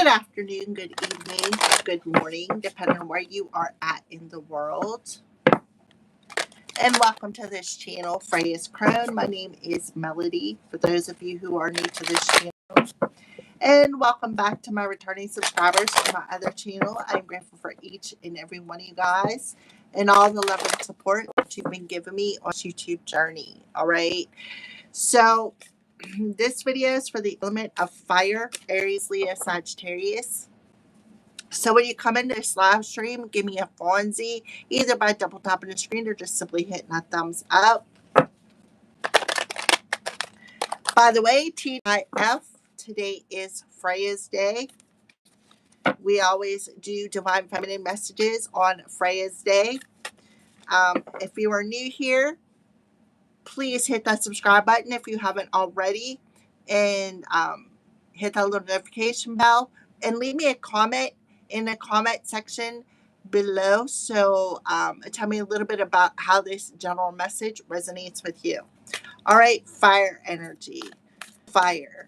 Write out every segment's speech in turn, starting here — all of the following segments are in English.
Good afternoon, good evening, good morning, depending on where you are at in the world. And welcome to this channel, Freya's Crown. My name is Melody, for those of you who are new to this channel. And welcome back to my returning subscribers to my other channel. I'm grateful for each and every one of you guys and all the love and support that you've been giving me on this YouTube journey. All right. So this video is for the element of fire, Aries, Leo, Sagittarius. So when you come into this live stream, give me a Fonzie, either by double tapping the screen or just simply hitting a thumbs up. By the way, TIF, today is Freya's Day. We always do Divine Feminine messages on Freya's Day. If you are new here, please hit that subscribe button if you haven't already. And hit that little notification bell. And leave me a comment in the comment section below. So tell me a little bit about how this general message resonates with you. All right, fire energy. Fire.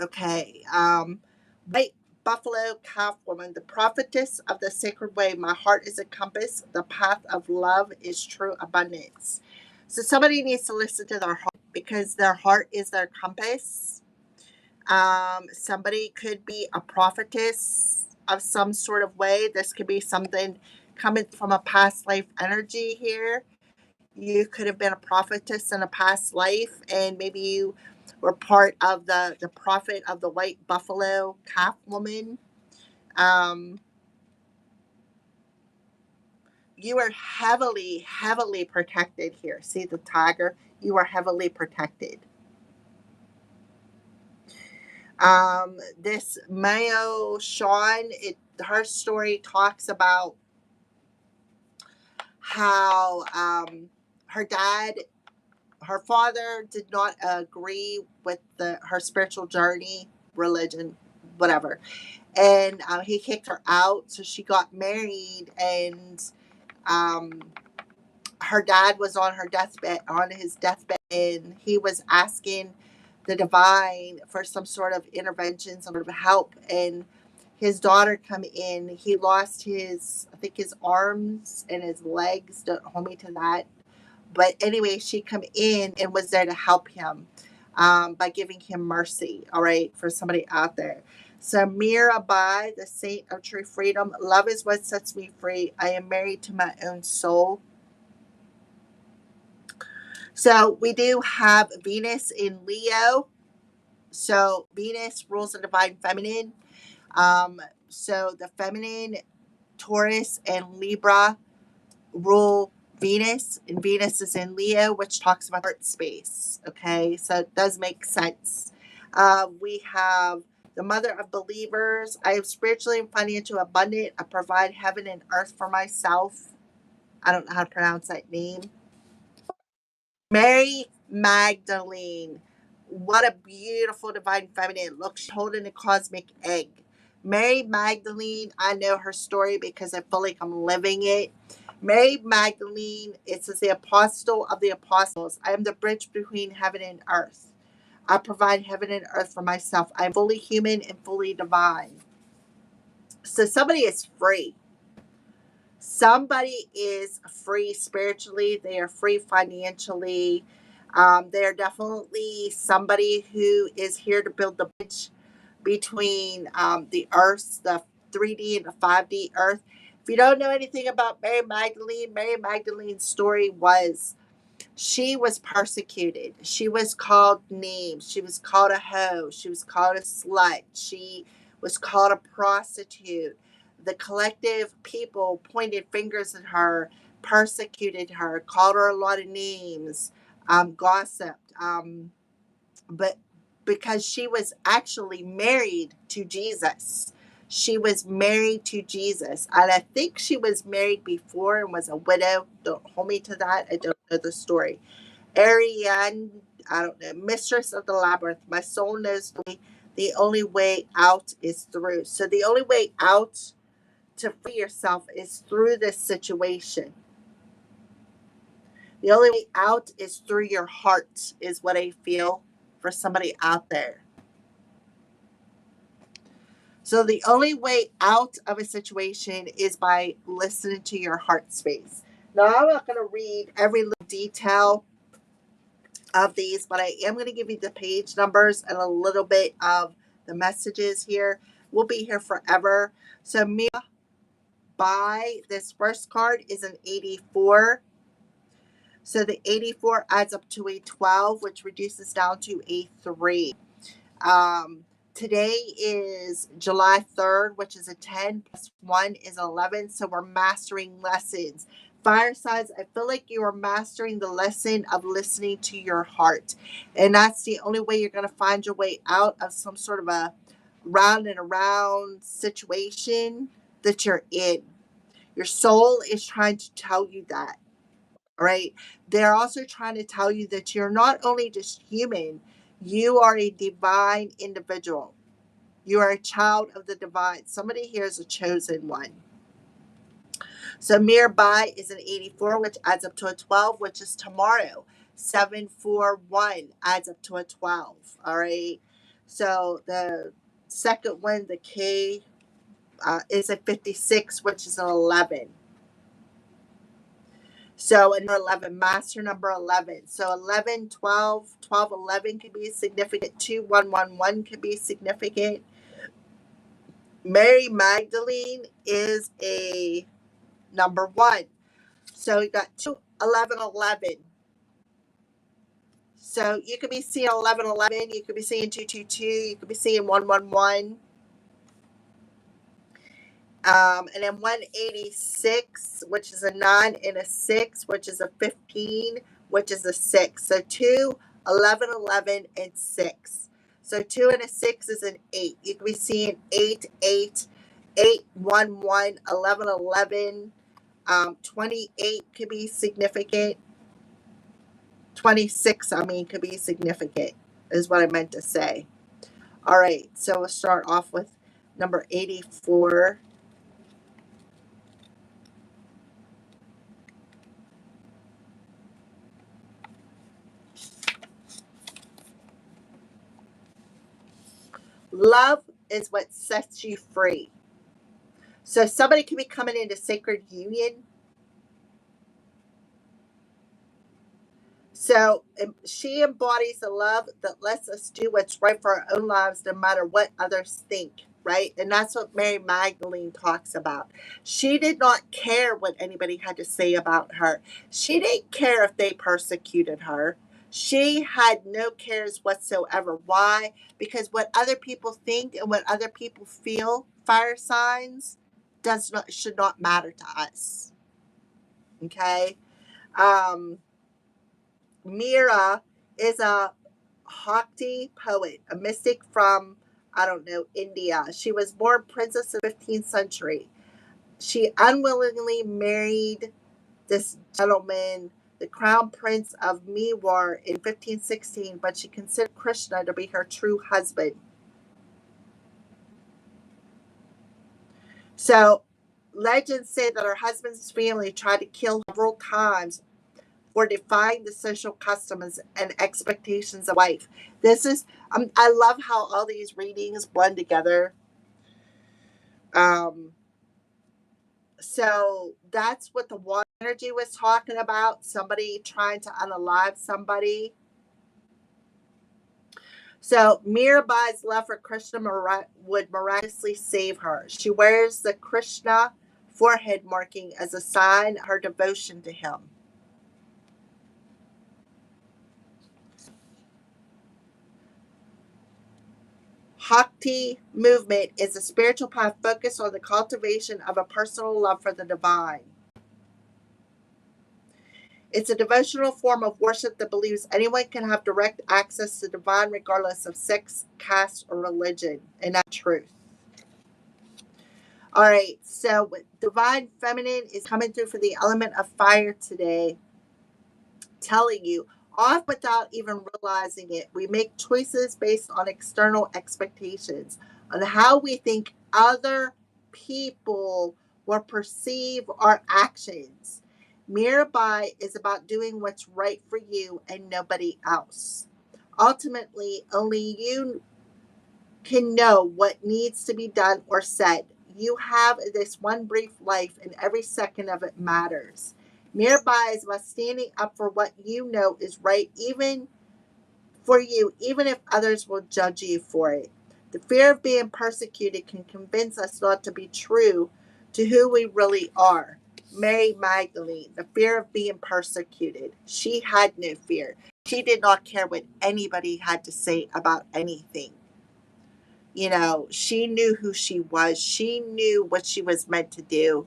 Okay. White buffalo calf woman, the prophetess of the sacred way. My heart is a compass. The path of love is true abundance. So somebody needs to listen to their heart because their heart is their compass. Somebody could be a prophetess of some sort of way. This could be something coming from a past life energy here. You could have been a prophetess in a past life, and maybe you were part of the prophet of the white buffalo calf woman. You are heavily protected here. See the tiger? You are heavily protected. This Mayo Sean, her story talks about how her father did not agree with her spiritual journey, religion, whatever, and he kicked her out. So she got married, and her dad was on his deathbed, and he was asking the divine for some sort of intervention, some sort of help. And his daughter come in. He lost his arms and his legs. Don't hold me to that. But anyway, she come in and was there to help him by giving him mercy. All right, for somebody out there. So Mirabai, the saint of true freedom. Love is what sets me free. I am married to my own soul. So we do have Venus in Leo. So Venus rules the divine feminine. So the feminine, Taurus and Libra, rule Venus, and Venus is in Leo, which talks about heart space. Okay, so it does make sense. We have the mother of believers. I am spiritually and financially abundant. I provide heaven and earth for myself. I don't know how to pronounce that name. Mary Magdalene. What a beautiful divine feminine. Look, she's holding a cosmic egg. Mary Magdalene, I know her story because I feel like I'm living it. Mary Magdalene, it says the apostle of the apostles. I am the bridge between heaven and earth. I provide heaven and earth for myself. I'm fully human and fully divine. So somebody is free. Somebody is free spiritually. They are free financially. They are definitely somebody who is here to build the bridge between the earth, the 3D and the 5D earth. If you don't know anything about Mary Magdalene's story was she was persecuted. She was called names. She was called a hoe. She was called a slut. She was called a prostitute. The collective people pointed fingers at her, persecuted her, called her a lot of names, gossiped. But because she was actually married to Jesus. She was married to Jesus. And I think she was married before and was a widow. Don't hold me to that. I don't know the story. Ariane, I don't know, mistress of the labyrinth. My soul knows the only way out is through. So the only way out to free yourself is through this situation. The only way out is through your heart, is what I feel for somebody out there. So the only way out of a situation is by listening to your heart space. Now, I'm not going to read every little detail of these, but I am going to give you the page numbers and a little bit of the messages here. We'll be here forever. So Mia by this first card is an 84. So the 84 adds up to a 12, which reduces down to a 3. Today is July 3rd, which is a 10 plus 1 is 11. So we're mastering lessons. Fire signs, I feel like you are mastering the lesson of listening to your heart. And that's the only way you're going to find your way out of some sort of a round and around situation that you're in. Your soul is trying to tell you that. All right. They're also trying to tell you that you're not only just human, you are a divine individual. You are a child of the divine. Somebody here is a chosen one. So nearby is an 84, which adds up to a 12, which is tomorrow. 741 adds up to a 12. All right. So the second one, the K, is a 56, which is an 11. So another 11, master number 11. So 11, 12, 12, 11 can be significant. 2, 1, 1, 1 can be significant. Mary Magdalene is a number 1. So you got 2, 11, 11. So you could be seeing 11, 11. You could be seeing 2, 2, 2. You could be seeing 1, 1, 1. And then 186, which is a 9, and a 6, which is a 15, which is a 6. So 2, 11, 11, and 6. So 2 and a 6 is an 8. You could be seeing 8, 8, 8, 1, 1, 11, 11. 28 could be significant. 26, could be significant, is what I meant to say. All right, so we'll start off with number 84. Love is what sets you free. So somebody can be coming into sacred union. So she embodies the love that lets us do what's right for our own lives, no matter what others think, right? And that's what Mary Magdalene talks about. She did not care what anybody had to say about her. She didn't care if they persecuted her. She had no cares whatsoever. Why? Because what other people think and what other people feel, fire signs, should not matter to us. Okay? Mira is a Bhakti poet, a mystic from, I don't know, India. She was born princess in the 15th century. She unwillingly married this gentleman, the crown prince of Mewar, in 1516, but she considered Krishna to be her true husband. So legends say that her husband's family tried to kill her several times for defying the social customs and expectations of life. This is, I love how all these readings blend together. So that's what the water energy was talking about, somebody trying to unalive somebody. So Mirabai's love for Krishna would miraculously save her. She wears the Krishna forehead marking as a sign of her devotion to him. Bhakti movement is a spiritual path focused on the cultivation of a personal love for the divine. It's a devotional form of worship that believes anyone can have direct access to divine regardless of sex, caste, or religion. And that's truth. All right, so divine feminine is coming through for the element of fire today, telling you, off without even realizing it, we make choices based on external expectations, on how we think other people will perceive our actions. Mirabai is about doing what's right for you and nobody else. Ultimately, only you can know what needs to be done or said. You have this one brief life, and every second of it matters. Mere is about standing up for what you know is right, even for you, even if others will judge you for it. The fear of being persecuted can convince us not to be true to who we really are. Mary Magdalene, the fear of being persecuted. She had no fear. She did not care what anybody had to say about anything. She knew who she was. She knew what she was meant to do.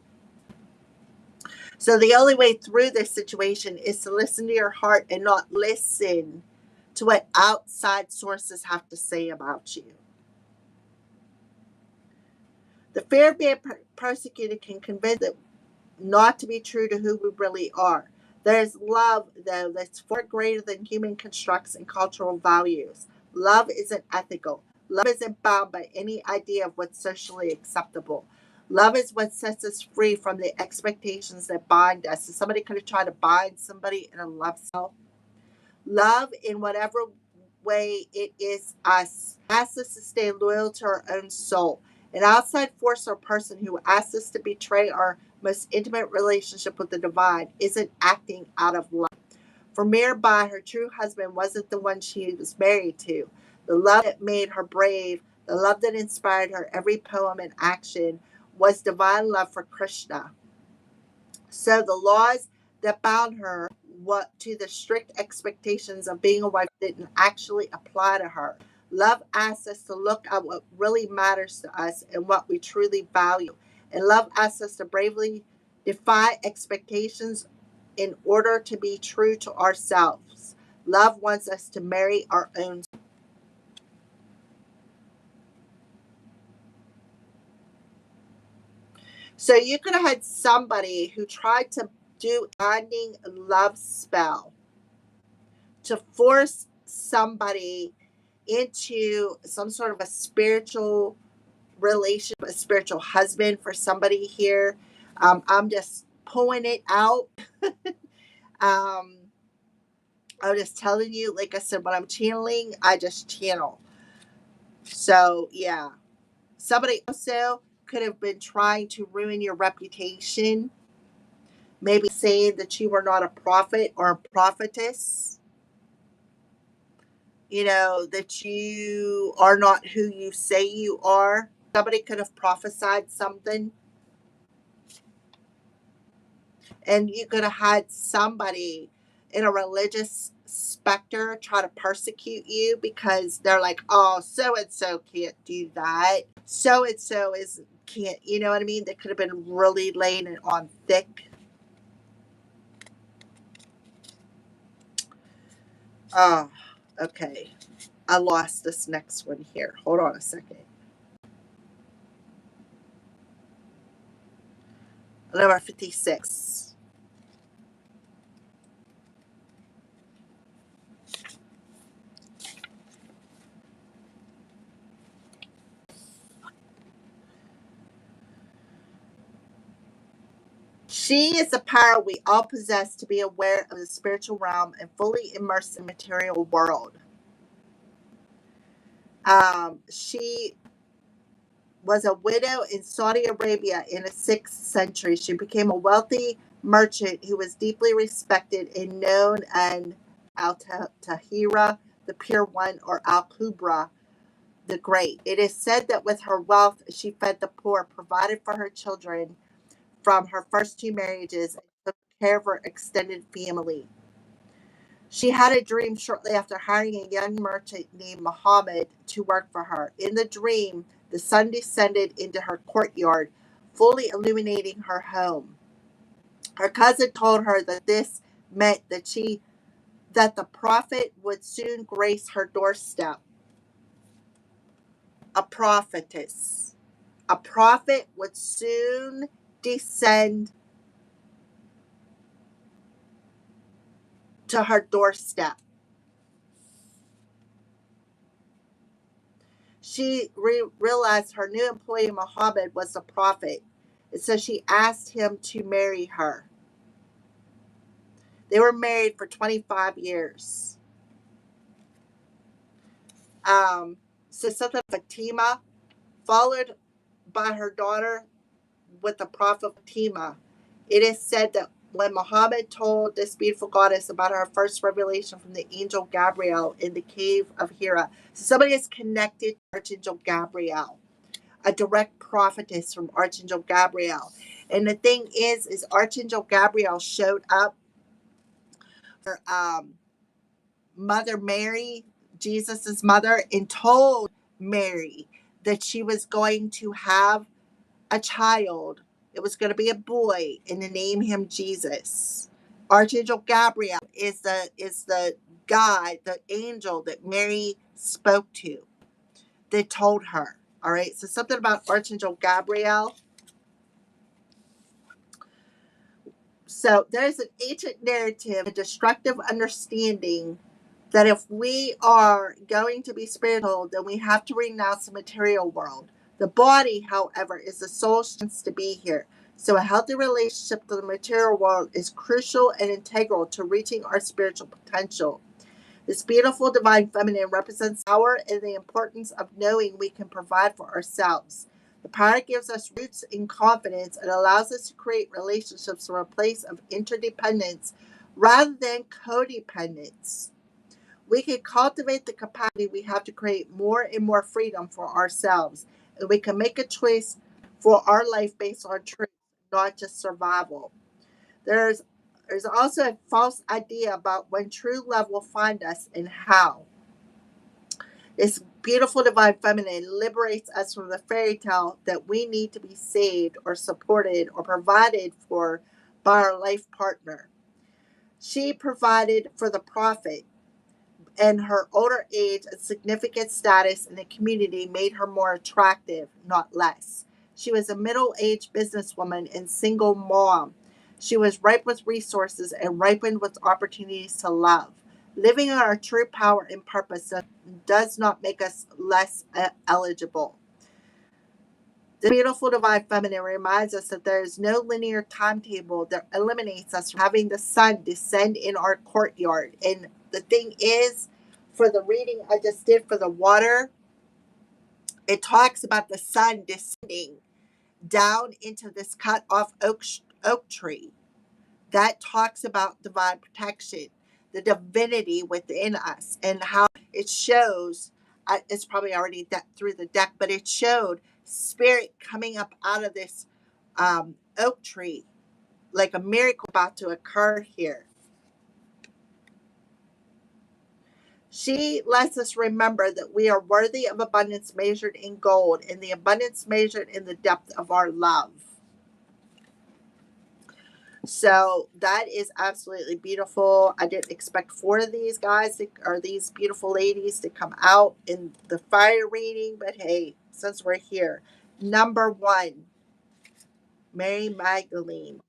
So the only way through this situation is to listen to your heart and not listen to what outside sources have to say about you. The fear of being persecuted can convince us not to be true to who we really are. There's love, though, that's far greater than human constructs and cultural values. Love isn't ethical. Love isn't bound by any idea of what's socially acceptable. Love is what sets us free from the expectations that bind us. So somebody could have tried to bind somebody in a love cell. Love, in whatever way it is us, asks us to stay loyal to our own soul. An outside force or person who asks us to betray our most intimate relationship with the divine isn't acting out of love. For Mirabai, her true husband wasn't the one she was married to. The love that made her brave, the love that inspired her every poem and action, was divine love for Krishna. So the laws that bound her to the strict expectations of being a wife didn't actually apply to her. Love asks us to look at what really matters to us and what we truly value. And love asks us to bravely defy expectations in order to be true to ourselves. Love wants us to marry our own. So you could have had somebody who tried to do a binding love spell to force somebody into some sort of a spiritual relationship, a spiritual husband for somebody here. I'm just pulling it out. um, I'm just telling you, like I said, when I'm channeling, I just channel. So, yeah. Somebody also could have been trying to ruin your reputation, maybe saying that you were not a prophet or a prophetess, that you are not who you say you are. Somebody could have prophesied something, and you could have had somebody in a religious specter try to persecute you because they're like, oh, so and so can't do that. So and so is can't, you know what I mean? They could have been really laying it on thick. Oh, okay. I lost this next one here. Hold on a second. Number 56. She is the power we all possess to be aware of the spiritual realm and fully immersed in the material world. She was a widow in Saudi Arabia in the 6th century. She became a wealthy merchant who was deeply respected and known as Al Tahira, the Pure One, or Al Kubra, the Great. It is said that with her wealth, she fed the poor, provided for her children from her first 2 marriages, and took care of her extended family. She had a dream shortly after hiring a young merchant named Muhammad to work for her. In the dream, the sun descended into her courtyard, fully illuminating her home. Her cousin told her that this meant that the prophet would soon grace her doorstep. A prophetess. A prophet would soon descend to her doorstep. She realized her new employee, Muhammad, was a prophet, and so she asked him to marry her. They were married for 25 years. Um, So something Fatima, followed by her daughter with the prophet Fatima. It is said that when Muhammad told this beautiful goddess about her first revelation from the angel Gabriel in the cave of Hira, so somebody is connected to Archangel Gabriel, a direct prophetess from Archangel Gabriel. And the thing is Archangel Gabriel showed up for Mother Mary, Jesus's mother, and told Mary that she was going to have a child. It was going to be a boy, and to name him Jesus. Archangel Gabriel is the guy, the angel that Mary spoke to, that told her. All right. So something about Archangel Gabriel. So there's an ancient narrative, a destructive understanding that if we are going to be spiritual, then we have to renounce the material world. The body, however, is the soul's chance to be here. So a healthy relationship to the material world is crucial and integral to reaching our spiritual potential. This beautiful divine feminine represents power and the importance of knowing we can provide for ourselves. The power gives us roots in confidence and allows us to create relationships from a place of interdependence rather than codependence. We can cultivate the capacity we have to create more and more freedom for ourselves. And we can make a choice for our life based on truth, not just survival. There's there's also a false idea about when true love will find us and how. This beautiful divine feminine liberates us from the fairy tale that we need to be saved or supported or provided for by our life partner. She provided for the prophet, and her older age and significant status in the community made her more attractive, not less. She was a middle aged businesswoman and single mom. She was ripe with resources and ripened with opportunities to love. Living in our true power and purpose does not make us less eligible. The beautiful divine feminine reminds us that there is no linear timetable that eliminates us from having the sun descend in our courtyard. And the thing is, for the reading I just did for the water, it talks about the sun descending down into this cut off oak tree. That talks about divine protection, the divinity within us, and how it shows. It's probably already through the deck, but it showed spirit coming up out of this oak tree, like a miracle about to occur here. She lets us remember that we are worthy of abundance measured in gold and the abundance measured in the depth of our love. So that is absolutely beautiful. I didn't expect four of these guys or these beautiful ladies to come out in the fire reading, but hey, since we're here. Number one, Mary Magdalene.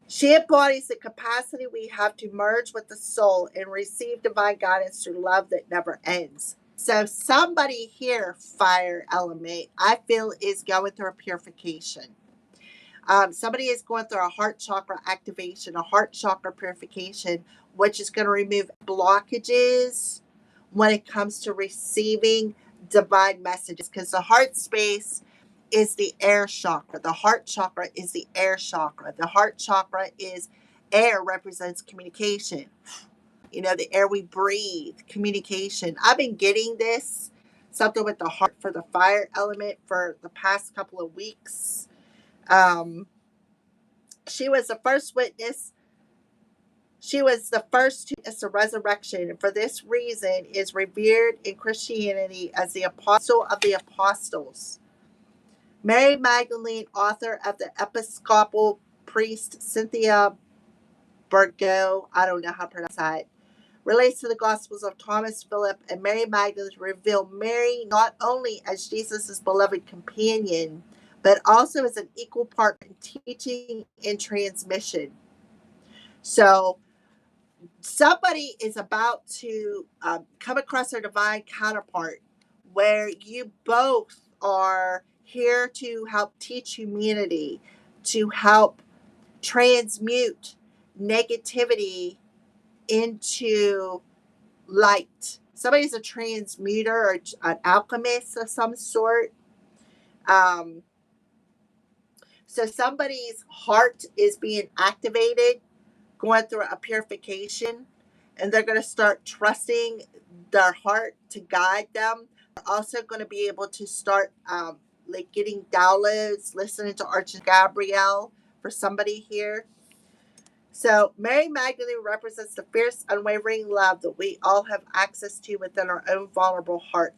She embodies the capacity we have to merge with the soul and receive divine guidance through love that never ends. So somebody here, fire element, I feel is going through a purification. Somebody is going through a heart chakra activation, a heart chakra purification, which is going to remove blockages when it comes to receiving divine messages. Because the heart space is the air chakra. The heart chakra is the air chakra. The heart chakra is air, represents communication. You know, the air we breathe, communication. I've been getting this, something with the heart for the fire element, for the past couple of weeks. Um, she was the first witness. She was the first to witness the resurrection, and for this reason is revered in Christianity as the apostle of the apostles. Mary Magdalene, author of the Episcopal priest Cynthia Burgo, I don't know how to pronounce that, relates to the Gospels of Thomas, Philip, and Mary Magdalene to reveal Mary not only as Jesus' beloved companion, but also as an equal partner in teaching and transmission. So somebody is about to come across their divine counterpart where you both are here to help teach humanity, to help transmute negativity into light. Somebody's a transmuter or an alchemist of some sort. Um, so somebody's heart is being activated, going through a purification, and they're going to start trusting their heart to guide them. They're also going to be able to start like getting downloads, listening to Archangel Gabriel for somebody here. So Mary Magdalene represents the fierce, unwavering love that we all have access to within our own vulnerable heart.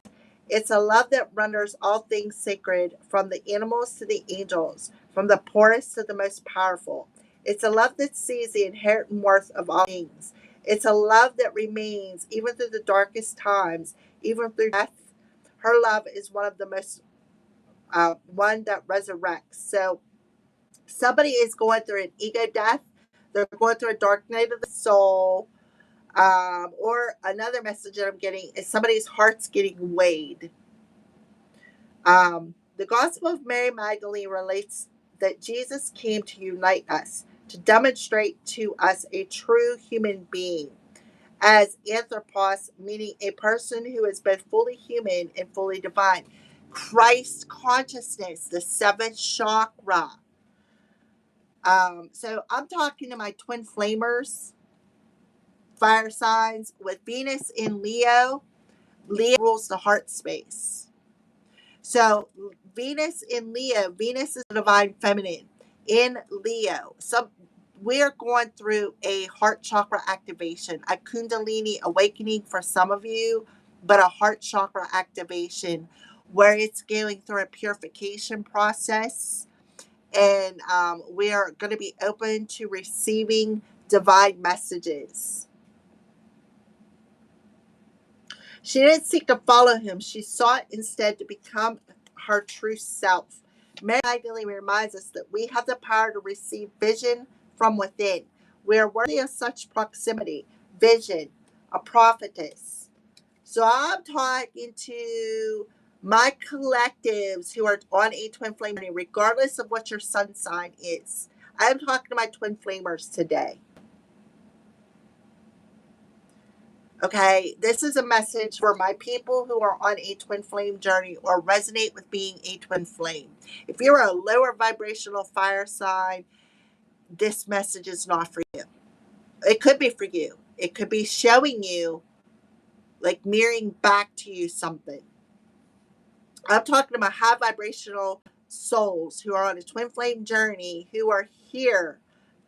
It's a love that renders all things sacred, from the animals to the angels, from the poorest to the most powerful. It's a love that sees the inherent worth of all things. It's a love that remains even through the darkest times, even through death. Her love is one of the most, one that resurrects. So somebody is going through an ego death. They're going through a dark night of the soul. Or another message that I'm getting is somebody's heart's getting weighed. The Gospel of Mary Magdalene relates that Jesus came to unite us, to demonstrate to us a true human being, as anthropos, meaning a person who is both fully human and fully divine. Christ consciousness, the seventh chakra. So I'm talking to my twin flamers, fire signs with Venus in Leo. Leo rules the heart space. So Venus in Leo, Venus is the divine feminine in Leo. So we're going through a heart chakra activation, a kundalini awakening for some of you, but a heart chakra activation where it's going through a purification process. And we are going to be open to receiving divine messages. She didn't seek to follow him. She sought instead to become her true self. Mary Magdalene reminds us that we have the power to receive vision from within. We are worthy of such proximity, vision, a prophetess. So I'm talking to my collectives who are on a twin flame journey, regardless of what your sun sign is. I'm talking to my twin flamers today. Okay, this is a message for my people who are on a twin flame journey or resonate with being a twin flame. If you're a lower vibrational fire sign, this message is not for you. It could be for you. It could be showing you, like mirroring back to you something. I'm talking about high vibrational souls who are on a twin flame journey, who are here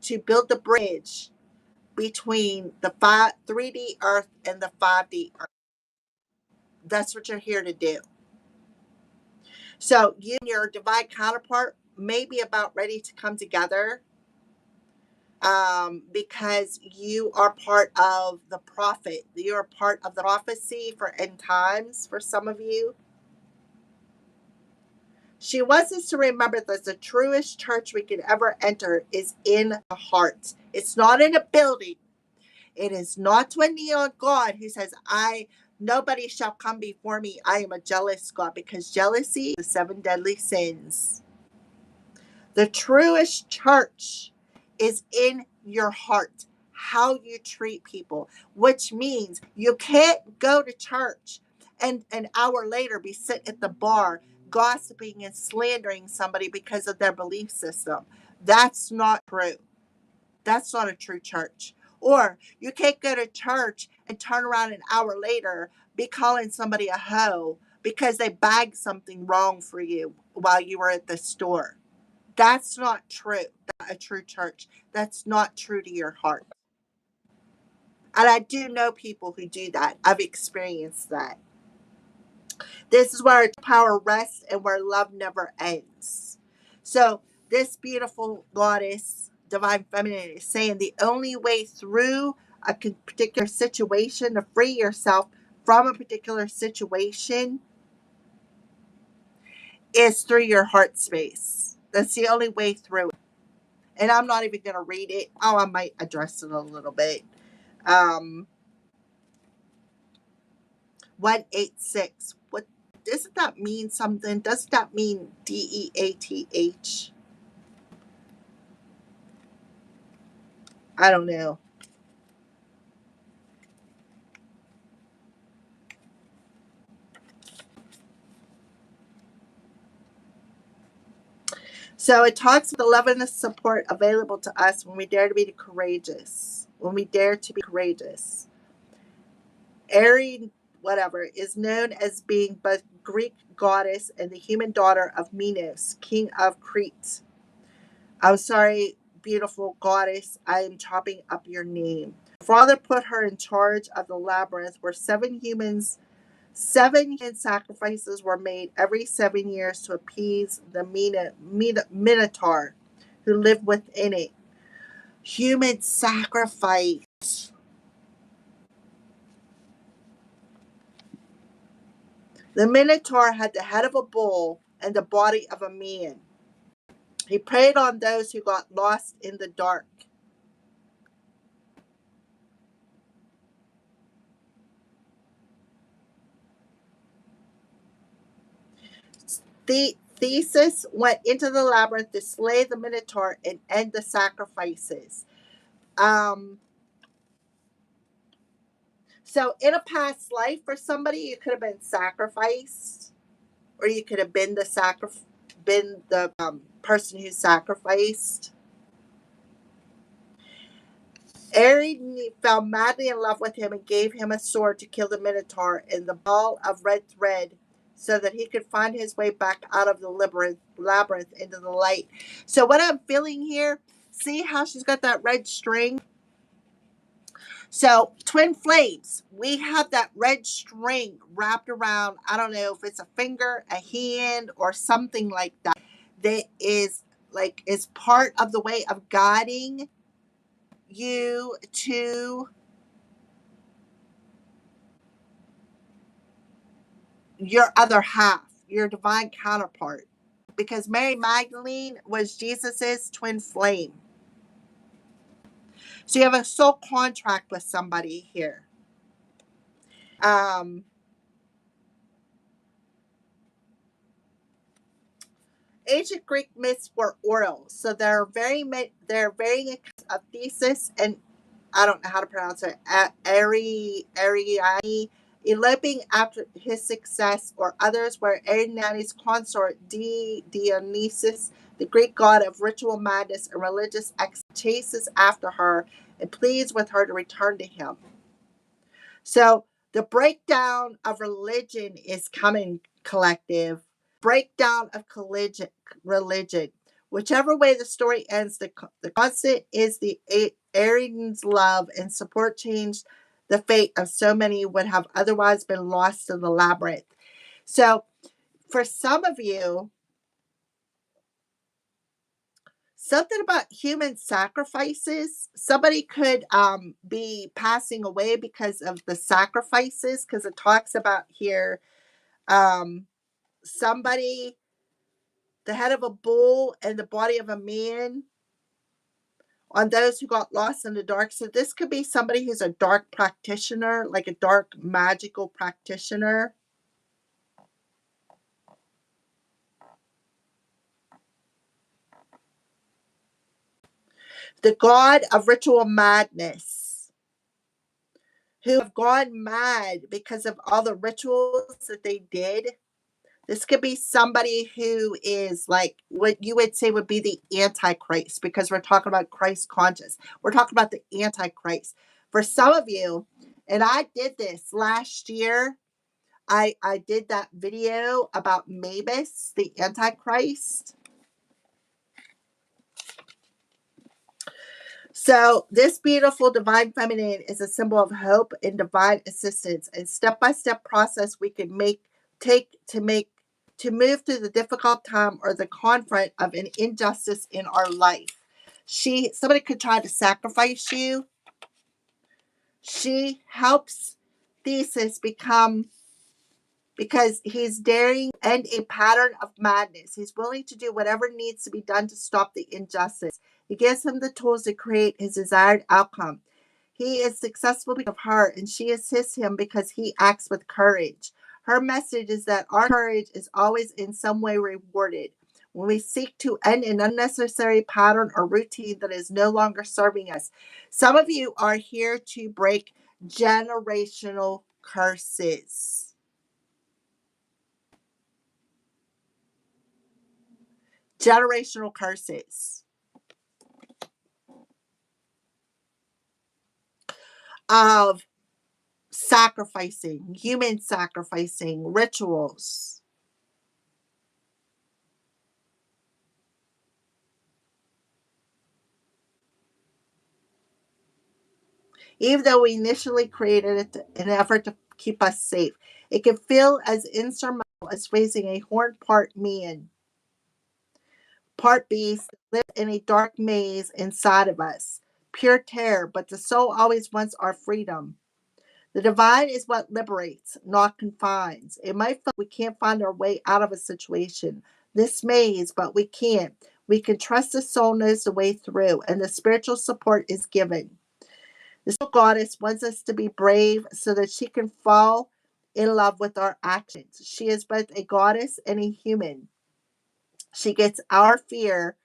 to build the bridge between the 3D earth and the 5D earth. That's what you're here to do. So you and your divine counterpart may be about ready to come together, because you are part of the prophet. You are part of the prophecy for end times for some of you. She wants us to remember that the truest church we could ever enter is in the heart. It's not in a building. It is not to a neon God who says, nobody shall come before me. I am a jealous God, because jealousy is the 7 deadly sins. The truest church is in your heart, how you treat people, which means you can't go to church and an hour later be sitting at the bar gossiping and slandering somebody because of their belief system. That's not true. That's not a true church. Or you can't go to church and turn around an hour later be calling somebody a hoe because they bagged something wrong for you while you were at the store. That's not true. That's a true church. That's not true to your heart. And I do know people who do that. I've experienced that. This is where power rests and where love never ends. So this beautiful goddess, divine feminine, is saying the only way through a particular situation to free yourself from a particular situation is through your heart space. That's the only way through it. And I'm not even going to read it. Oh, I might address it a little bit. 186. What doesn't that mean something? Doesn't that mean DEATH? I don't know. So it talks about the love and the support available to us when we dare to be courageous. When we dare to be courageous. Erin, whatever, is known as being both Greek goddess and the human daughter of Minos, king of Crete. I'm sorry, beautiful goddess, I am chopping up your name. Father put her in charge of the labyrinth where seven human sacrifices were made every 7 years to appease the Minotaur who lived within it. Human sacrifice. The Minotaur had the head of a bull and the body of a man. He preyed on those who got lost in the dark. Theseus went into the labyrinth to slay the Minotaur and end the sacrifices. Um, so, in a past life, for somebody, you could have been sacrificed, or you could have been the person who sacrificed. Ariadne fell madly in love with him and gave him a sword to kill the Minotaur and the ball of red thread so that he could find his way back out of the labyrinth into the light. So, what I'm feeling here, see how she's got that red string? So, twin flames, we have that red string wrapped around, I don't know if it's a finger, a hand, or something like that, that is part of the way of guiding you to your other half, your divine counterpart. Because Mary Magdalene was Jesus's twin flame. So you have a soul contract with somebody here. Um, Ancient Greek myths were oral, so there are varying accounts of Theseus and I don't know how to pronounce it, Ariadne, eloping after his success, or others where Ariadne's consort Dionysus, the Greek god of ritual madness and religious chases after her and pleads with her to return to him. So the breakdown of religion is coming, collective. Breakdown of religion. Whichever way the story ends, the constant is the Arian's love and support changed the fate of so many would have otherwise been lost in the labyrinth. So for some of you, something about human sacrifices, somebody could be passing away because of the sacrifices, because it talks about here somebody, the head of a bull and the body of a man on those who got lost in the dark. So this could be somebody who's a dark practitioner, like a dark magical practitioner. The god of ritual madness, who have gone mad because of all the rituals that they did. This could be somebody who is like what you would say would be the Antichrist, because we're talking about Christ conscious. We're talking about the Antichrist. For some of you, and I did this last year, I did that video about Mavis, the Antichrist. So this beautiful divine feminine is a symbol of hope and divine assistance, and step-by-step process we can take to move through the difficult time or the confront of an injustice in our life. Somebody could try to sacrifice you. She helps Theseus because he's daring and a pattern of madness. He's willing to do whatever needs to be done to stop the injustice. He gives him the tools to create his desired outcome. He is successful because of her, and she assists him because he acts with courage. Her message is that our courage is always in some way rewarded. when we seek to end an unnecessary pattern or routine that is no longer serving us. Some of you are here to break generational curses. Generational curses of sacrificing, human sacrificing rituals. Even though we initially created it in an effort to keep us safe, it can feel as insurmountable as facing a horned part man, part beast, that lives in a dark maze inside of us. Pure terror, but the soul always wants our freedom. The divine is what liberates, not confines. It might feel like we can't find our way out of a situation, this maze, but we can't. We can trust the soul knows the way through, and the spiritual support is given. The soul goddess wants us to be brave so that she can fall in love with our actions. She is both a goddess and a human. She gets our fear,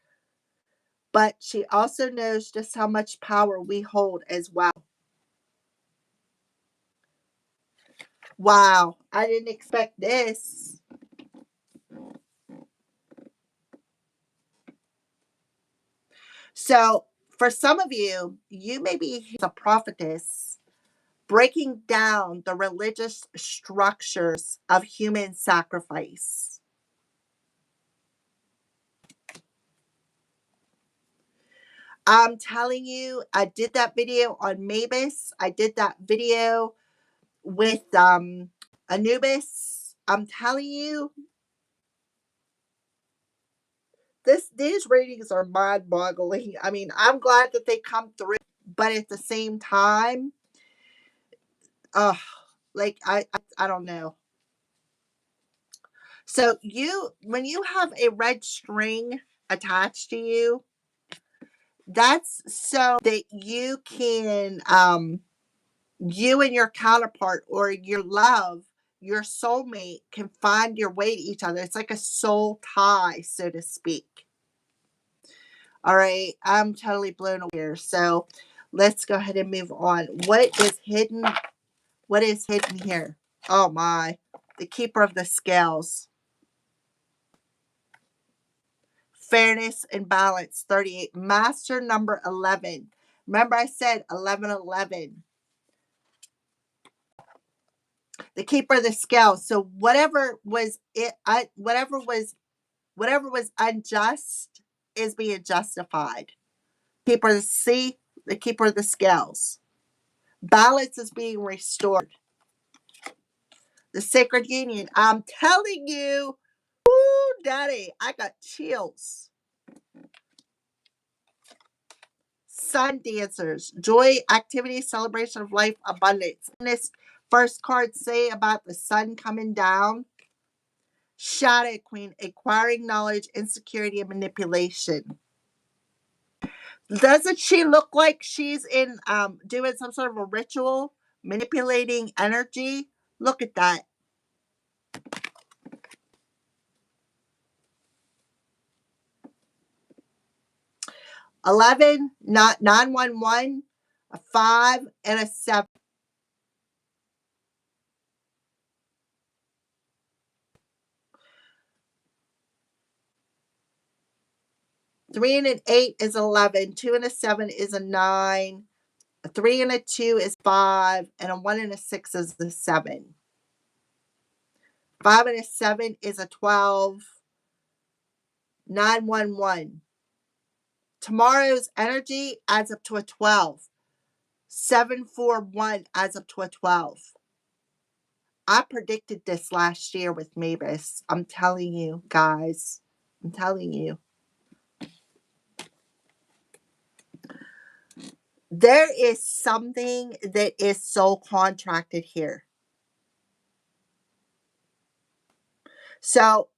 but she also knows just how much power we hold as well. Wow, I didn't expect this. So, for some of you, you may be a prophetess breaking down the religious structures of human sacrifice. I'm telling you, I did that video on Mavis. I did that video with Anubis. I'm telling you, these readings are mind-boggling. I mean, I'm glad that they come through, but at the same time, uh, like I don't know. So when you have a red string attached to you, that's so that you can you and your counterpart or your love, your soulmate can find your way to each other. It's like a soul tie, so to speak. All right, I'm totally blown away here. So let's go ahead and move on. What is hidden? What is hidden here? Oh my, the keeper of the scales. Fairness and balance, 38. Master number 11. Remember I said 1111. The keeper of the scales. So whatever was unjust is being justified. Keeper of the sea, the keeper of the scales. Balance is being restored. The sacred union. I'm telling you, woo, daddy, I got chills. Sun dancers, joy, activity, celebration of life, abundance. This first card say about the sun coming down. Shadow queen, acquiring knowledge, insecurity, and manipulation. Doesn't she look like she's in doing some sort of a ritual, manipulating energy? Look at that. 11, not 911, a 5, and a 7. Three and an 8 is 11. 2 and a 7 is a 9. A 3 and a 2 is 5. And a 1 and a 6 is a 7. 5 and a 7 is a 12. 911. Tomorrow's energy adds up to a 12. 741 adds up to a 12. I predicted this last year with Mavis. I'm telling you, guys. I'm telling you. There is something that is soul contracted here. So,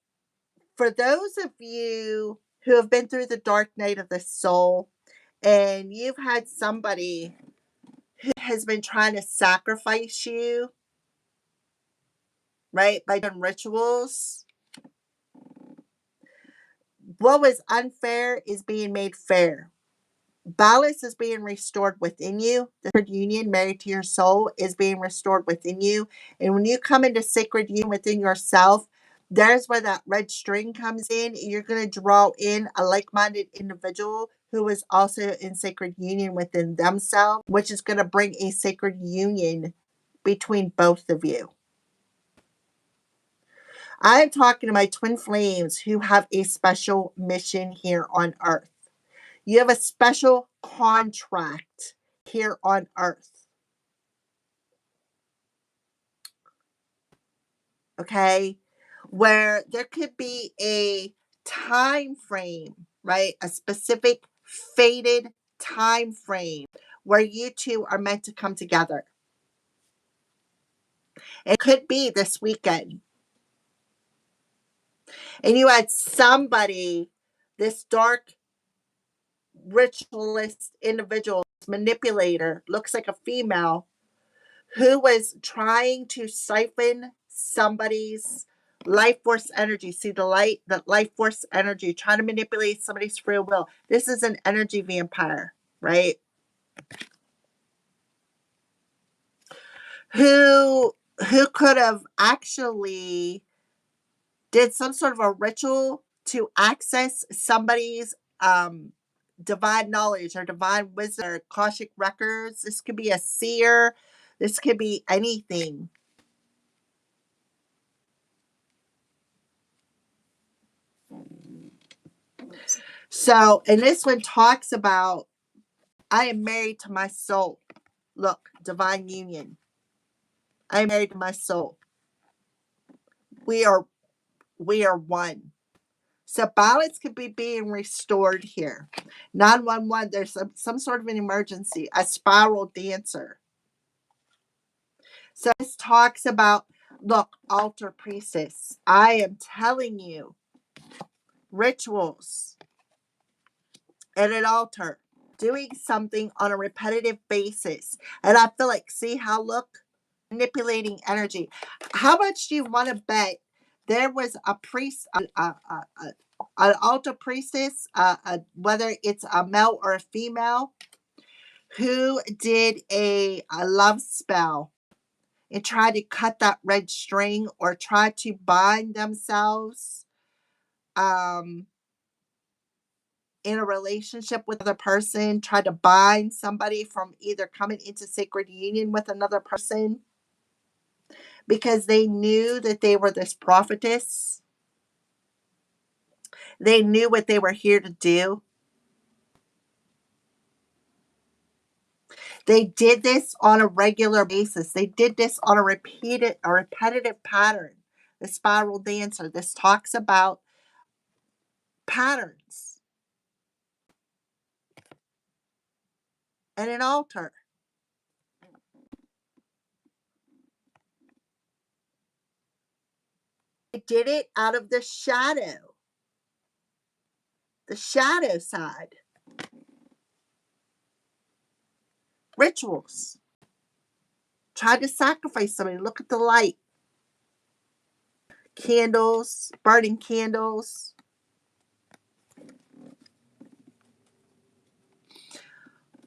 for those of you who have been through the dark night of the soul and you've had somebody who has been trying to sacrifice you, right, by doing rituals, What was unfair is being made fair. Balance is being restored within you. The sacred union, married to your soul, is being restored within you. And when you come into sacred union within yourself, there's where that red string comes in. You're going to draw in a like minded individual who is also in sacred union within themselves, which is going to bring a sacred union between both of you. I'm talking to my twin flames who have a special mission here on earth. You have a special contract here on earth. Okay? Where there could be a time frame, right? A specific fated time frame where you two are meant to come together. It could be this weekend. And you had somebody, this dark ritualist individual, manipulator, looks like a female, who was trying to siphon somebody's life force energy. See the life force energy, trying to manipulate somebody's free will. This is an energy vampire, right? Who could have actually did some sort of a ritual to access somebody's divine knowledge or divine wisdom or Akashic records. This could be a seer. This could be anything. So, and this one talks about, I am married to my soul. Look, divine union. I am married to my soul. We are one. So balance could be being restored here. 911, there's some sort of an emergency, a spiral dancer. So this talks about, look, altar priestess. I am telling you, rituals at an altar, doing something on a repetitive basis. And I feel like, see how, look, manipulating energy. How much do you want to bet there was a priest, an altar priestess, whether it's a male or a female, who did a love spell and tried to cut that red string or try to bind themselves in a relationship with another person, try to bind somebody from either coming into sacred union with another person because they knew that they were this prophetess. They knew what they were here to do. They did this on a regular basis. They did this on a repetitive pattern. The spiral dancer. This talks about patterns and an altar. They did it out of the shadow side. Rituals. Tried to sacrifice somebody. Look at the light. Candles, burning candles.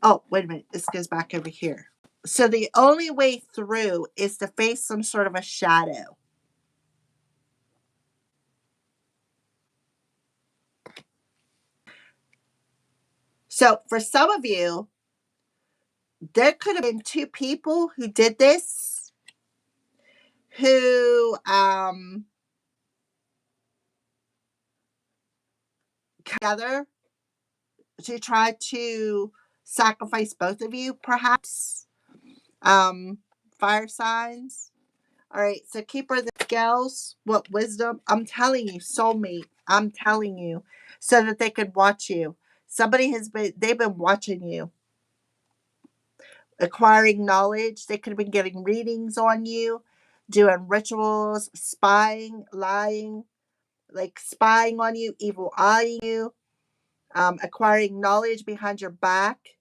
Oh, wait a minute. This goes back over here. So the only way through is to face some sort of a shadow. So for some of you, there could have been two people who did this, who together to try to sacrifice both of you, perhaps. Fire signs. All right, so keeper of the scales, what wisdom? I'm telling you, soulmate. I'm telling you, so that they could watch you. They've been watching you, acquiring knowledge. They could have been getting readings on you, doing rituals, spying, lying, like spying on you, evil eyeing you, acquiring knowledge behind your back.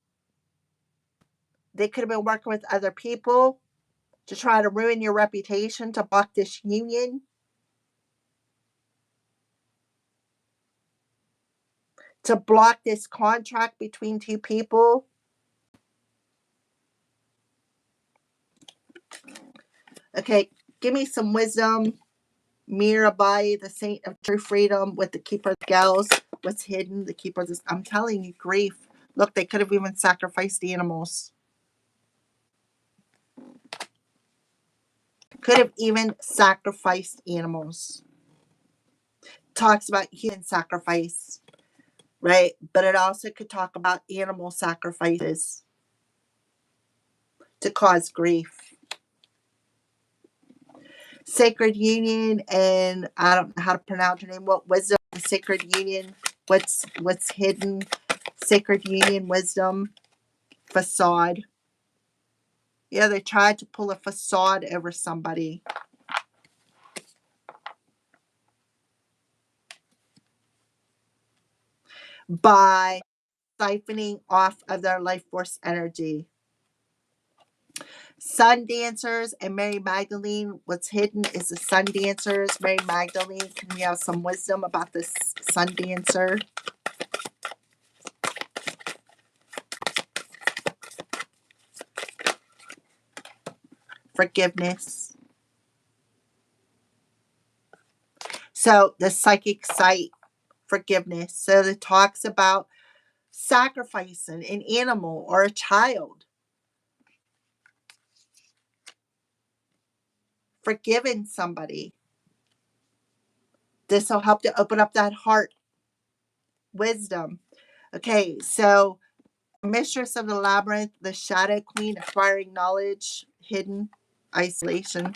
They could have been working with other people to try to ruin your reputation, to block this union. to block this contract between two people. Okay, give me some wisdom. Mirabai, the saint of true freedom, with the keeper of the scales. What's hidden? The keeper of this. I'm telling you, grief. Look, they could have even sacrificed animals. Could have even sacrificed animals. Talks about human sacrifice, right? But it also could talk about animal sacrifices to cause grief. Sacred union, and I don't know how to pronounce her name. What wisdom? The sacred union. What's hidden? Sacred union, wisdom, facade. Yeah, they tried to pull a facade over somebody by siphoning off of their life force energy. Sun dancers and Mary Magdalene. What's hidden is the sun dancers. Mary Magdalene, can we have some wisdom about this sun dancer? Forgiveness. So the psychic sight, forgiveness. So it talks about sacrificing an animal or a child. Forgiving somebody. This will help to open up that heart. Wisdom. Okay, so mistress of the labyrinth, the shadow queen, acquiring knowledge, hidden, isolation,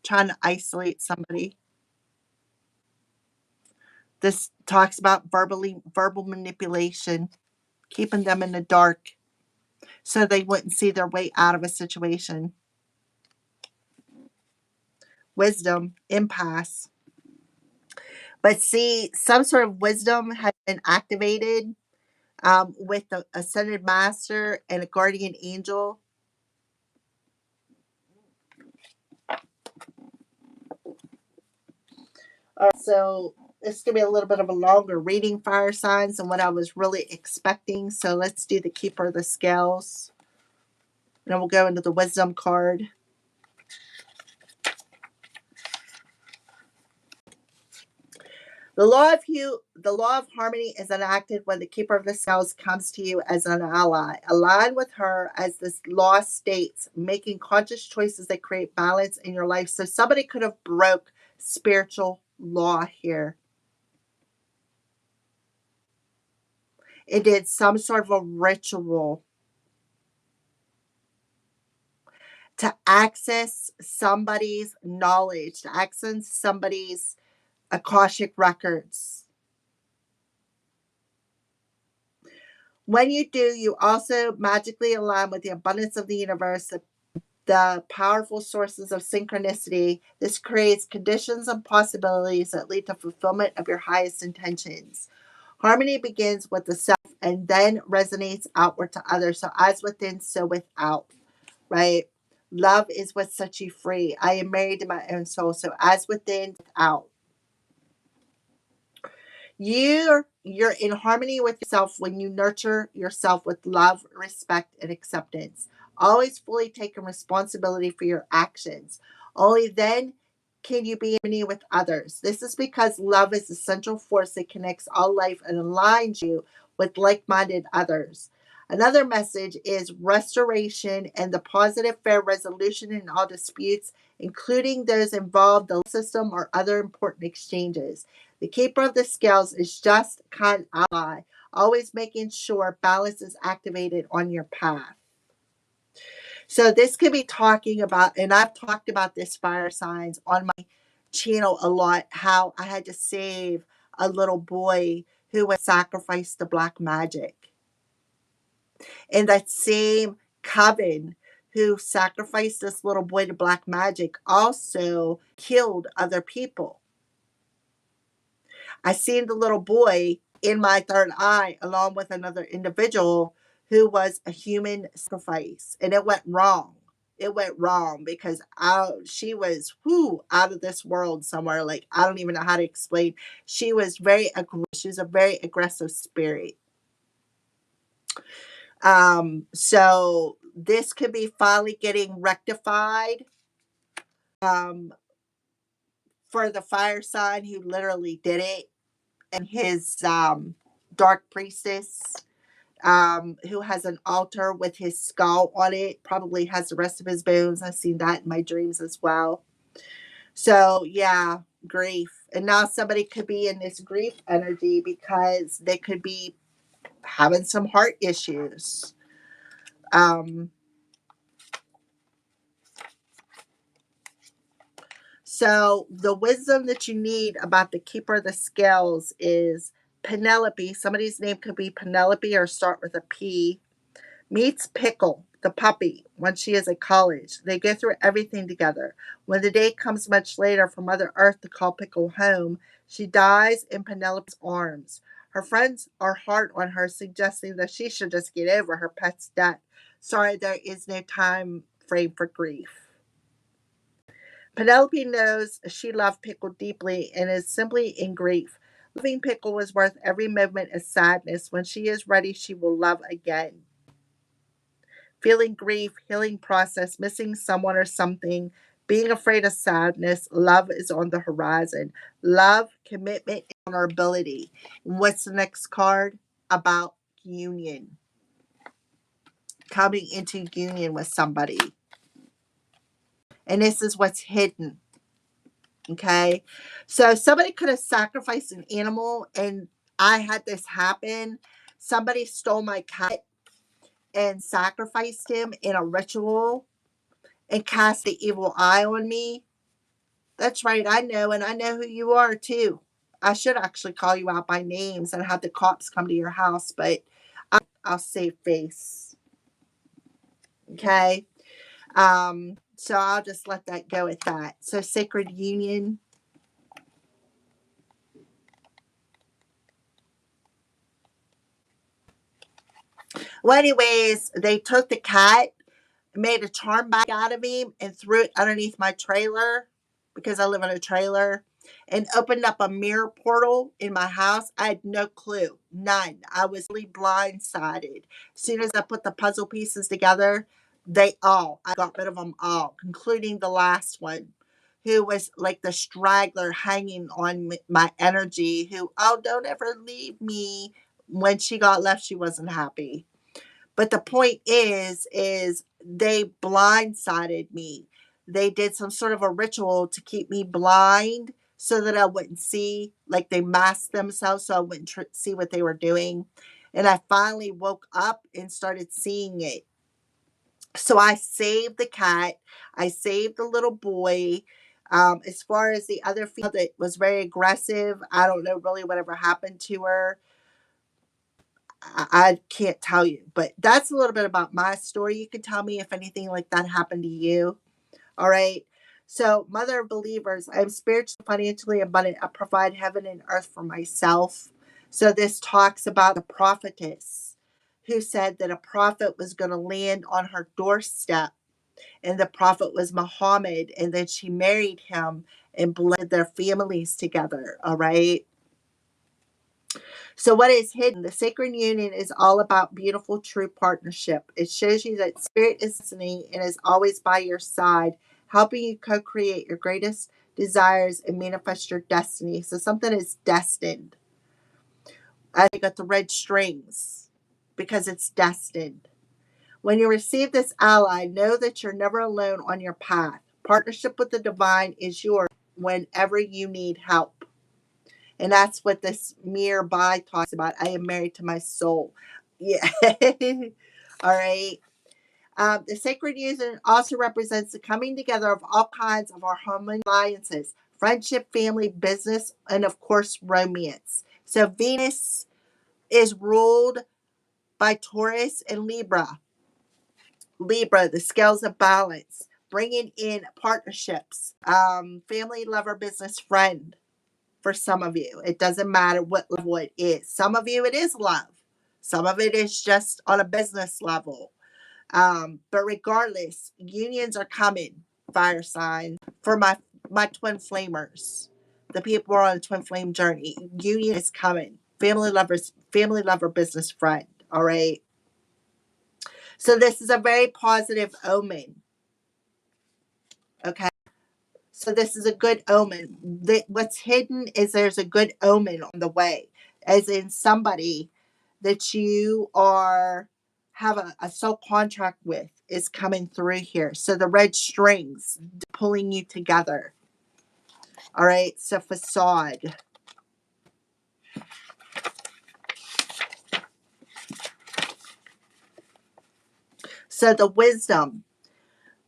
trying to isolate somebody. This talks about verbal manipulation, keeping them in the dark so they wouldn't see their way out of a situation. Wisdom, impasse. But see, some sort of wisdom has been activated with the ascended master and a guardian angel. So it's going to be a little bit of a longer reading, fire signs, than what I was really expecting. So let's do the keeper of the scales. And then we'll go into the wisdom card. The law of harmony is enacted when the keeper of the scales comes to you as an ally. Align with her, as this law states, making conscious choices that create balance in your life. So somebody could have broke spiritual law here. It did some sort of a ritual to access somebody's knowledge, to access somebody's Akashic records. When you do, you also magically align with the abundance of the universe, the powerful sources of synchronicity. This creates conditions and possibilities that lead to fulfillment of your highest intentions. Harmony begins with the self and then resonates outward to others. So as within, so without, right? Love is what sets you free. I am married to my own soul. So as within, without. You're in harmony with yourself when you nurture yourself with love, respect, and acceptance. Always fully taking responsibility for your actions. Only then can you be in harmony with others. This is because love is the central force that connects all life and aligns you with like-minded others. Another message is restoration and the positive, fair resolution in all disputes, including those involved the system or other important exchanges. The keeper of the scales is just kind ally, always making sure balance is activated on your path. So this could be talking about, and I've talked about this fire signs on my channel a lot, how I had to save a little boy who was sacrificed to black magic. And that same coven who sacrificed this little boy to black magic also killed other people. I seen the little boy in my third eye along with another individual who was a human sacrifice, and it went wrong. it went wrong because she was out of this world somewhere. Like, I don't even know how to explain. She was she was a very aggressive spirit. So this could be finally getting rectified. Um, for the fire sign who literally did it, and his dark priestess, who has an altar with his skull on it, probably has the rest of his bones. I've seen that in my dreams as well. So yeah, grief. And now somebody could be in this grief energy because they could be having some heart issues. Um, so the wisdom that you need about the keeper of the scales is Penelope. Somebody's name could be Penelope or start with a P. Meets Pickle, the puppy, when she is at college. They go through everything together. When the day comes much later for Mother Earth to call Pickle home, she dies in Penelope's arms. Her friends are hard on her, suggesting that she should just get over her pet's death. Sorry, there is no time frame for grief. Penelope knows she loved Pickle deeply and is simply in grief. Loving Pickle was worth every moment of sadness. When she is ready, she will love again. Feeling grief, healing process, missing someone or something, being afraid of sadness, love is on the horizon. Love, commitment, and vulnerability. What's the next card? About union. Coming into union with somebody. And this is what's hidden. Okay. So somebody could have sacrificed an animal, and I had this happen. Somebody stole my cat and sacrificed him in a ritual and cast the evil eye on me. That's right, I know, and I know who you are too. I should actually call you out by names and have the cops come to your house, but I'll save face. Okay. So I'll just let that go at that. So sacred union. Well, anyways, they took the cat, made a charm bag out of him, and threw it underneath my trailer because I live in a trailer, and opened up a mirror portal in my house. I had no clue, none. I was really blindsided. As soon as I put the puzzle pieces together, I got rid of them all, including the last one, who was like the straggler hanging on my energy, who, oh, don't ever leave me. When she got left, she wasn't happy. But the point is they blindsided me. They did some sort of a ritual to keep me blind so that I wouldn't see, like they masked themselves so I wouldn't see what they were doing. And I finally woke up and started seeing it. So I saved the cat. I saved the little boy. As far as the other female that was very aggressive, I don't know really whatever happened to her. I can't tell you, but that's a little bit about my story. You can tell me if anything like that happened to you. All right. So, mother of believers, I'm spiritually, financially abundant. I provide heaven and earth for myself. So, this talks about the prophetess who said that a prophet was going to land on her doorstep, and the prophet was Muhammad, and then she married him and blended their families together. All right. So, what is hidden? The sacred union is all about beautiful, true partnership. It shows you that spirit is listening and is always by your side, helping you co create your greatest desires and manifest your destiny. So, something is destined. I got the red strings because it's destined. When you receive this ally, know that you're never alone on your path. Partnership with the divine is yours whenever you need help. And that's what this nearby talks about. I am married to my soul. Yeah. All right. The sacred union also represents the coming together of all kinds of our harmonious alliances, friendship, family, business, and of course, romance. So Venus is ruled by Taurus and Libra. Libra, the scales of balance, bringing in partnerships, family, lover, business, friend. For some of you, it doesn't matter what level it is. Some of you, it is love. Some of it is just on a business level. But regardless, unions are coming, fire signs, for my twin flamers. The people who are on the twin flame journey. Union is coming. Family lover, business friend. All right. So this is a very positive omen. Okay. So this is a good omen. What's hidden is there's a good omen on the way, as in somebody that you are have a soul contract with is coming through here. So the red strings pulling you together. All right. So facade. So the wisdom.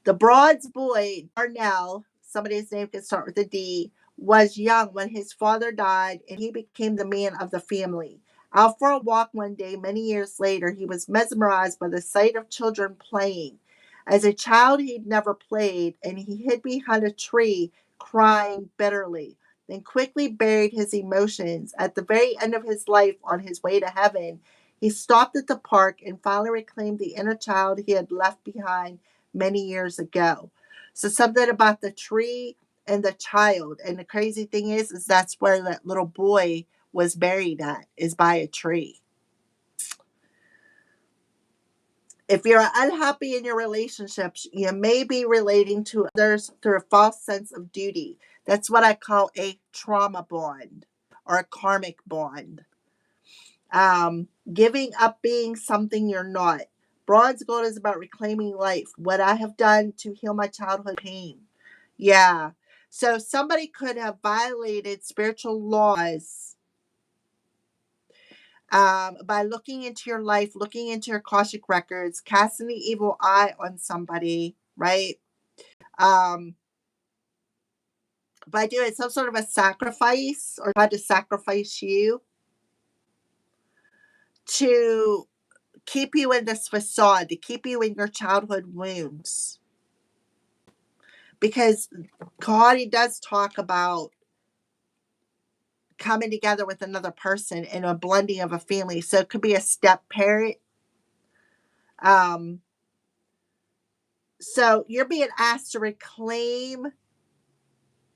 The Broad's boy, Darnell, somebody's name can start with a D, was young when his father died and he became the man of the family. Out for a walk one day, many years later, he was mesmerized by the sight of children playing. As a child, he'd never played, and he hid behind a tree, crying bitterly, then quickly buried his emotions. At the very end of his life, on his way to heaven, he stopped at the park and finally reclaimed the inner child he had left behind many years ago. So something about the tree and the child. And the crazy thing is that's where that little boy was buried at, is by a tree. If you're unhappy in your relationships, you may be relating to others through a false sense of duty. That's what I call a trauma bond or a karmic bond. Giving up being something you're not. Broad's goal is about reclaiming life. What I have done to heal my childhood pain. Yeah. So somebody could have violated spiritual laws by looking into your life, looking into your Akashic records, casting the evil eye on somebody, right? Um, by doing some sort of a sacrifice or tried to sacrifice you to keep you in this facade, to keep you in your childhood wounds. Because God, he does talk about coming together with another person and a blending of a family. So it could be a step parent. Um, so you're being asked to reclaim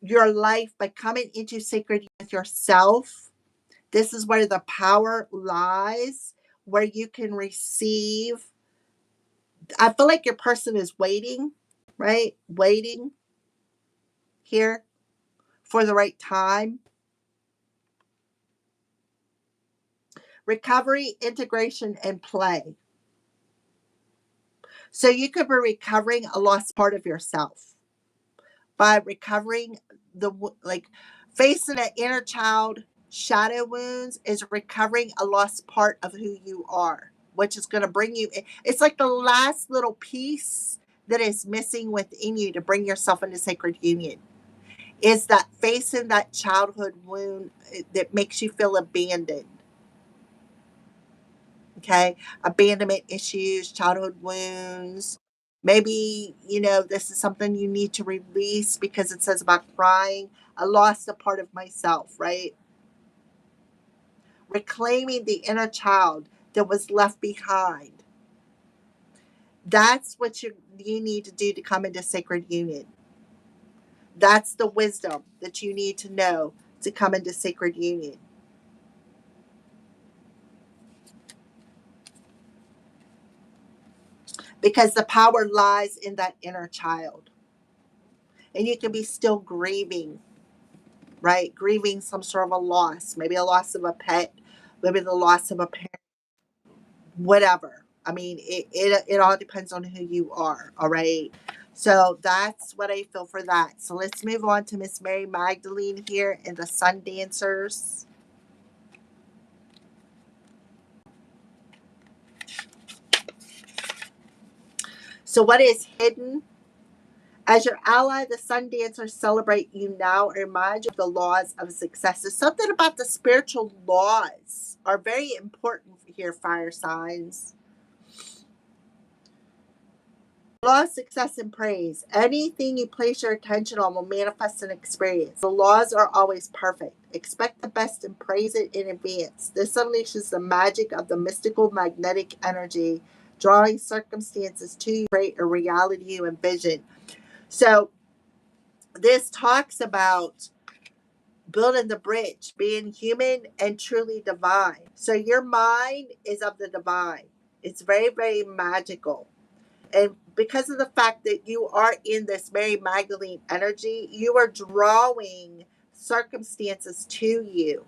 your life by coming into sacred with yourself. This is where the power lies, where you can receive. I feel like your person is waiting, right? Waiting here for the right time. Recovery, integration, and play. So you could be recovering a lost part of yourself by recovering like facing an inner child shadow wounds is recovering a lost part of who you are, which is going to bring you. It's like the last little piece that is missing within you to bring yourself into sacred union. Is that facing that childhood wound that makes you feel abandoned. Okay. Abandonment issues, childhood wounds. Maybe, this is something you need to release because it says about crying. I lost a part of myself, right? Reclaiming the inner child that was left behind. That's what you need to do to come into sacred union. That's the wisdom that you need to know to come into sacred union. Because the power lies in that inner child. And you can be still grieving, right? Grieving some sort of a loss, maybe a loss of a pet, maybe the loss of a parent, whatever. I mean, it all depends on who you are, all right? So that's what I feel for that. So let's move on to Miss Mary Magdalene here in the Sun Dancers. So what is hidden? As your ally, the Sun Dancers celebrate you now and remind you of the laws of success. There's something about the spiritual laws are very important here, fire signs. Law of success and praise. Anything you place your attention on will manifest an experience. The laws are always perfect. Expect the best and praise it in advance. This unleashes the magic of the mystical magnetic energy drawing circumstances to you, create a reality you envision. So this talks about building the bridge, being human and truly divine. So your mind is of the divine. It's very, very magical. And because of the fact that you are in this Mary Magdalene energy, you are drawing circumstances to you.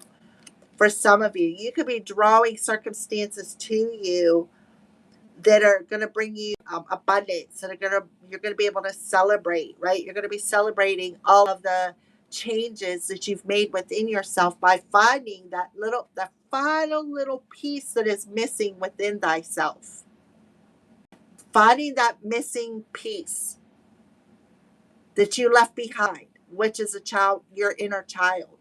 For some of you, you could be drawing circumstances to you that are going to bring you abundance, and you're going to be able to celebrate, right? You're going to be celebrating all of the changes that you've made within yourself by finding that final little piece that is missing within thyself. Finding that missing piece that you left behind, which is a child, your inner child.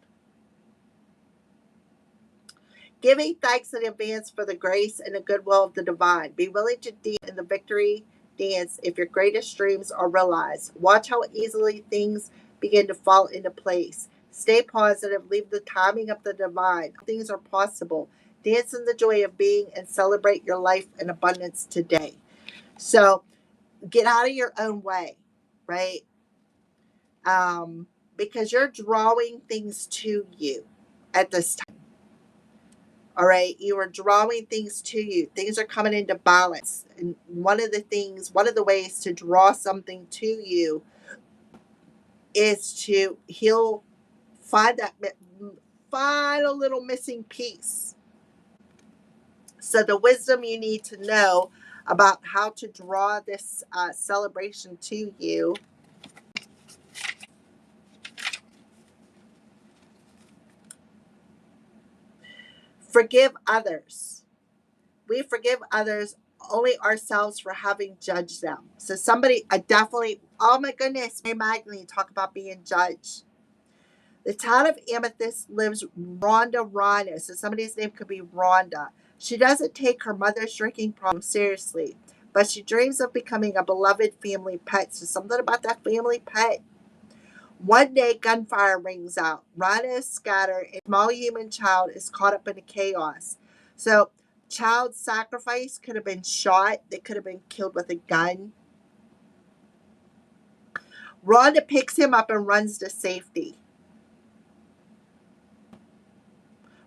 Giving thanks in advance for the grace and the goodwill of the divine. Be willing to dance in the victory dance if your greatest dreams are realized. Watch how easily things begin to fall into place. Stay positive. Leave the timing of the divine. Things are possible. Dance in the joy of being and celebrate your life in abundance today. So get out of your own way, right? Because you're drawing things to you at this time. All right, you are drawing things to you. Things are coming into balance. And one of the ways to draw something to you is to find that final little missing piece. So the wisdom you need to know about how to draw this celebration to you. Forgive others. We forgive others, only ourselves for having judged them. So oh my goodness, Mary Magdalene, talk about being judged. The town of Amethyst lives Rhonda Rhino. So somebody's name could be Rhonda. She doesn't take her mother's drinking problem seriously, but she dreams of becoming a beloved family pet. So something about that family pet. One day, gunfire rings out. Rhinos scatter. A small human child is caught up in the chaos. So child sacrifice could have been shot. They could have been killed with a gun. Rhonda picks him up and runs to safety.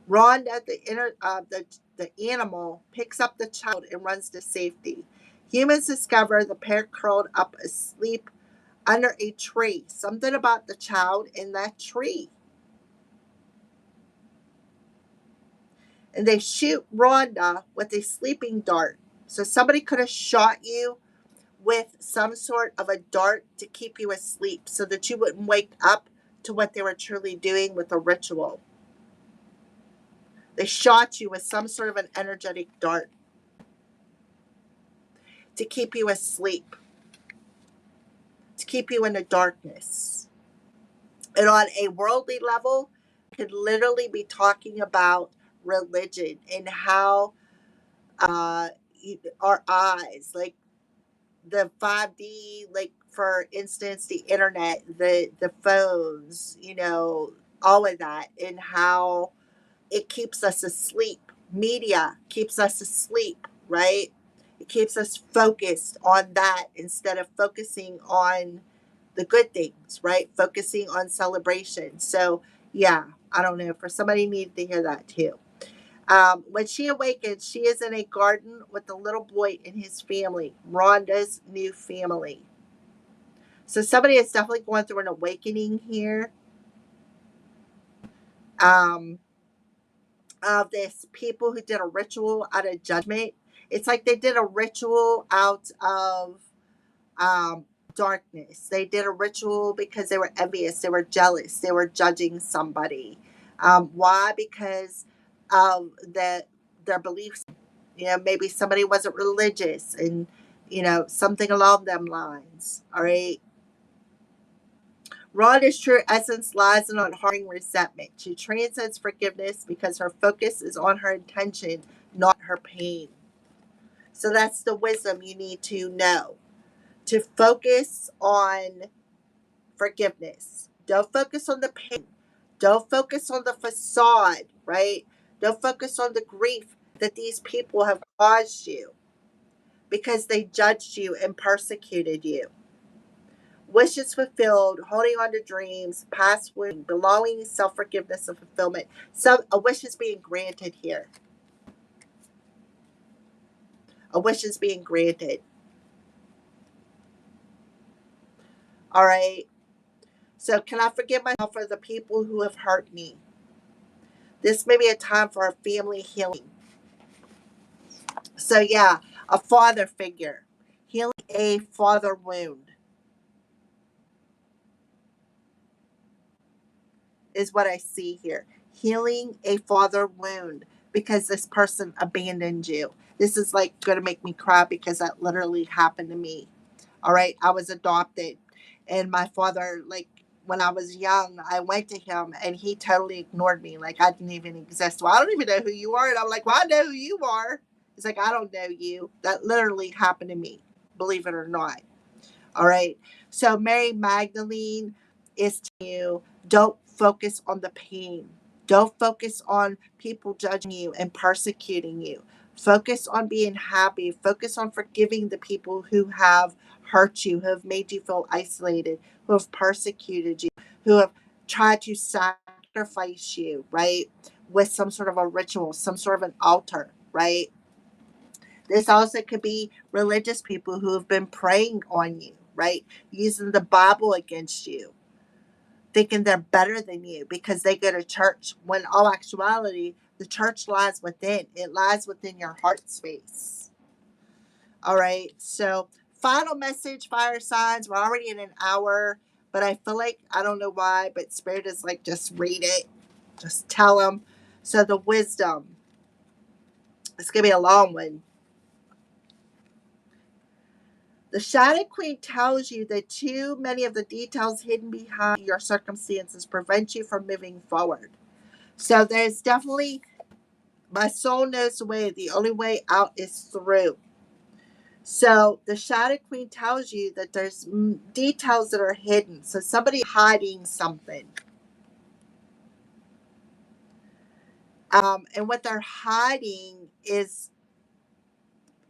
Rhonda, the animal, picks up the child and runs to safety. Humans discover the pair curled up asleep under a tree. Something about the child in that tree. And they shoot Rhonda with a sleeping dart. So somebody could have shot you with some sort of a dart to keep you asleep so that you wouldn't wake up to what they were truly doing with a ritual. They shot you with some sort of an energetic dart to keep you asleep, to keep you in the darkness. And on a worldly level, could literally be talking about religion and how our eyes, like the 5D, like for instance, the internet, the phones, all of that, and how it keeps us asleep. Media keeps us asleep, right? It keeps us focused on that instead of focusing on the good things, right? Focusing on celebration. So, yeah, I don't know. For somebody needed to hear that too. When she awakens, she is in a garden with the little boy and his family, Rhonda's new family. So somebody is definitely going through an awakening here. Of this people who did a ritual out of judgment. It's like they did a ritual out of darkness. They did a ritual because they were envious, they were jealous, they were judging somebody. Why? Because of their beliefs. Maybe somebody wasn't religious, and something along them lines. All right. Rhonda's true essence lies in unharming resentment. She transcends forgiveness because her focus is on her intention, not her pain. So that's the wisdom you need to know. To focus on forgiveness. Don't focus on the pain. Don't focus on the facade, right? Don't focus on the grief that these people have caused you. because they judged you and persecuted you. Wishes fulfilled, holding on to dreams, past wounding, belonging, self forgiveness, and fulfillment. So a wish is being granted here. A wish is being granted. All right. So can I forgive myself for the people who have hurt me? This may be a time for a family healing. So yeah, a father figure. Healing a father wound is what I see here. Healing a father wound because this person abandoned you. This is like going to make me cry because that literally happened to me. All right. I was adopted, and my father, like, when I was young, I went to him and he totally ignored me. Like, I didn't even exist. Well, I don't even know who you are. And I'm like, well, I know who you are. He's like, I don't know you. That literally happened to me, believe it or not. All right. So Mary Magdalene is telling you, don't focus on the pain. Don't focus on people judging you and persecuting you. Focus on being happy. Focus on forgiving the people who have hurt you, who have made you feel isolated, who have persecuted you, who have tried to sacrifice you, right? With some sort of a ritual, some sort of an altar, right? This also could be religious people who have been preying on you, right? Using the Bible against you, thinking they're better than you because they go to church, when all actuality, the church lies within. It lies within your heart space. All right. So, final message, fire signs. We're already in an hour, but I feel like, I don't know why, but Spirit is like, just read it, just tell them. So, the wisdom, it's going to be a long one. The Shadow Queen tells you that too many of the details hidden behind your circumstances prevent you from moving forward. So there's definitely, my soul knows the way. The only way out is through. So the Shadow Queen tells you that there's details that are hidden. So somebody hiding something. And what they're hiding is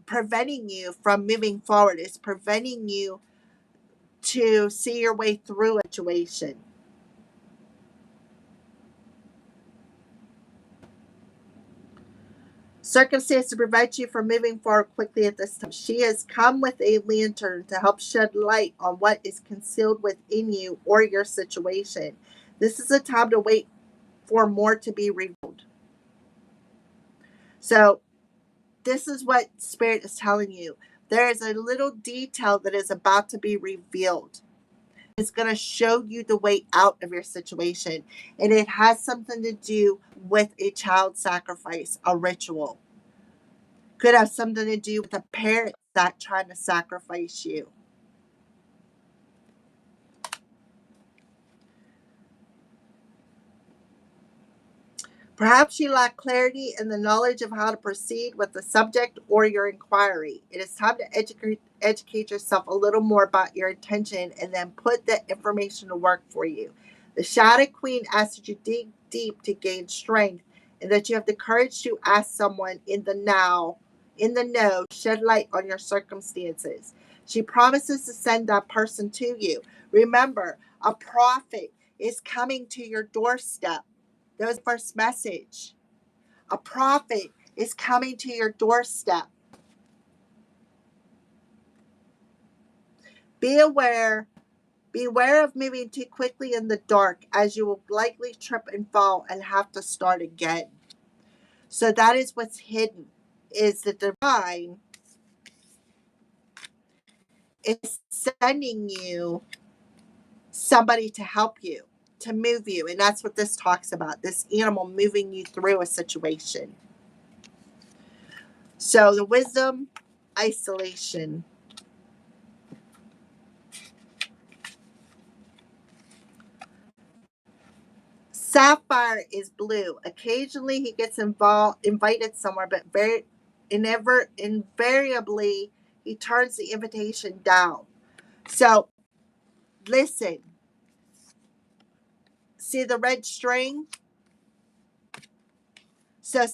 preventing you from moving forward. It's preventing you to see your way through a situation. Circumstance to prevent you from moving forward quickly at this time. She has come with a lantern to help shed light on what is concealed within you or your situation. This is a time to wait for more to be revealed. So, this is what Spirit is telling you. There is a little detail that is about to be revealed. It's going to show you the way out of your situation. And it has something to do with a child sacrifice, a ritual. Could have something to do with a parent that trying to sacrifice you. Perhaps you lack clarity in the knowledge of how to proceed with the subject or your inquiry. It is time to educate yourself a little more about your intention and then put that information to work for you. The Shadow Queen asks that you dig deep to gain strength and that you have the courage to ask someone in the know, shed light on your circumstances. She promises to send that person to you. Remember, a prophet is coming to your doorstep. That was the first message. A prophet is coming to your doorstep. Be aware. Beware of moving too quickly in the dark, as you will likely trip and fall and have to start again. So that is what's hidden, is the divine is sending you somebody to help you, to move you. And that's what this talks about, this animal moving you through a situation. So the wisdom, isolation. Sapphire is blue. Occasionally he gets invited somewhere, but invariably he turns the invitation down. So listen. See the red string? So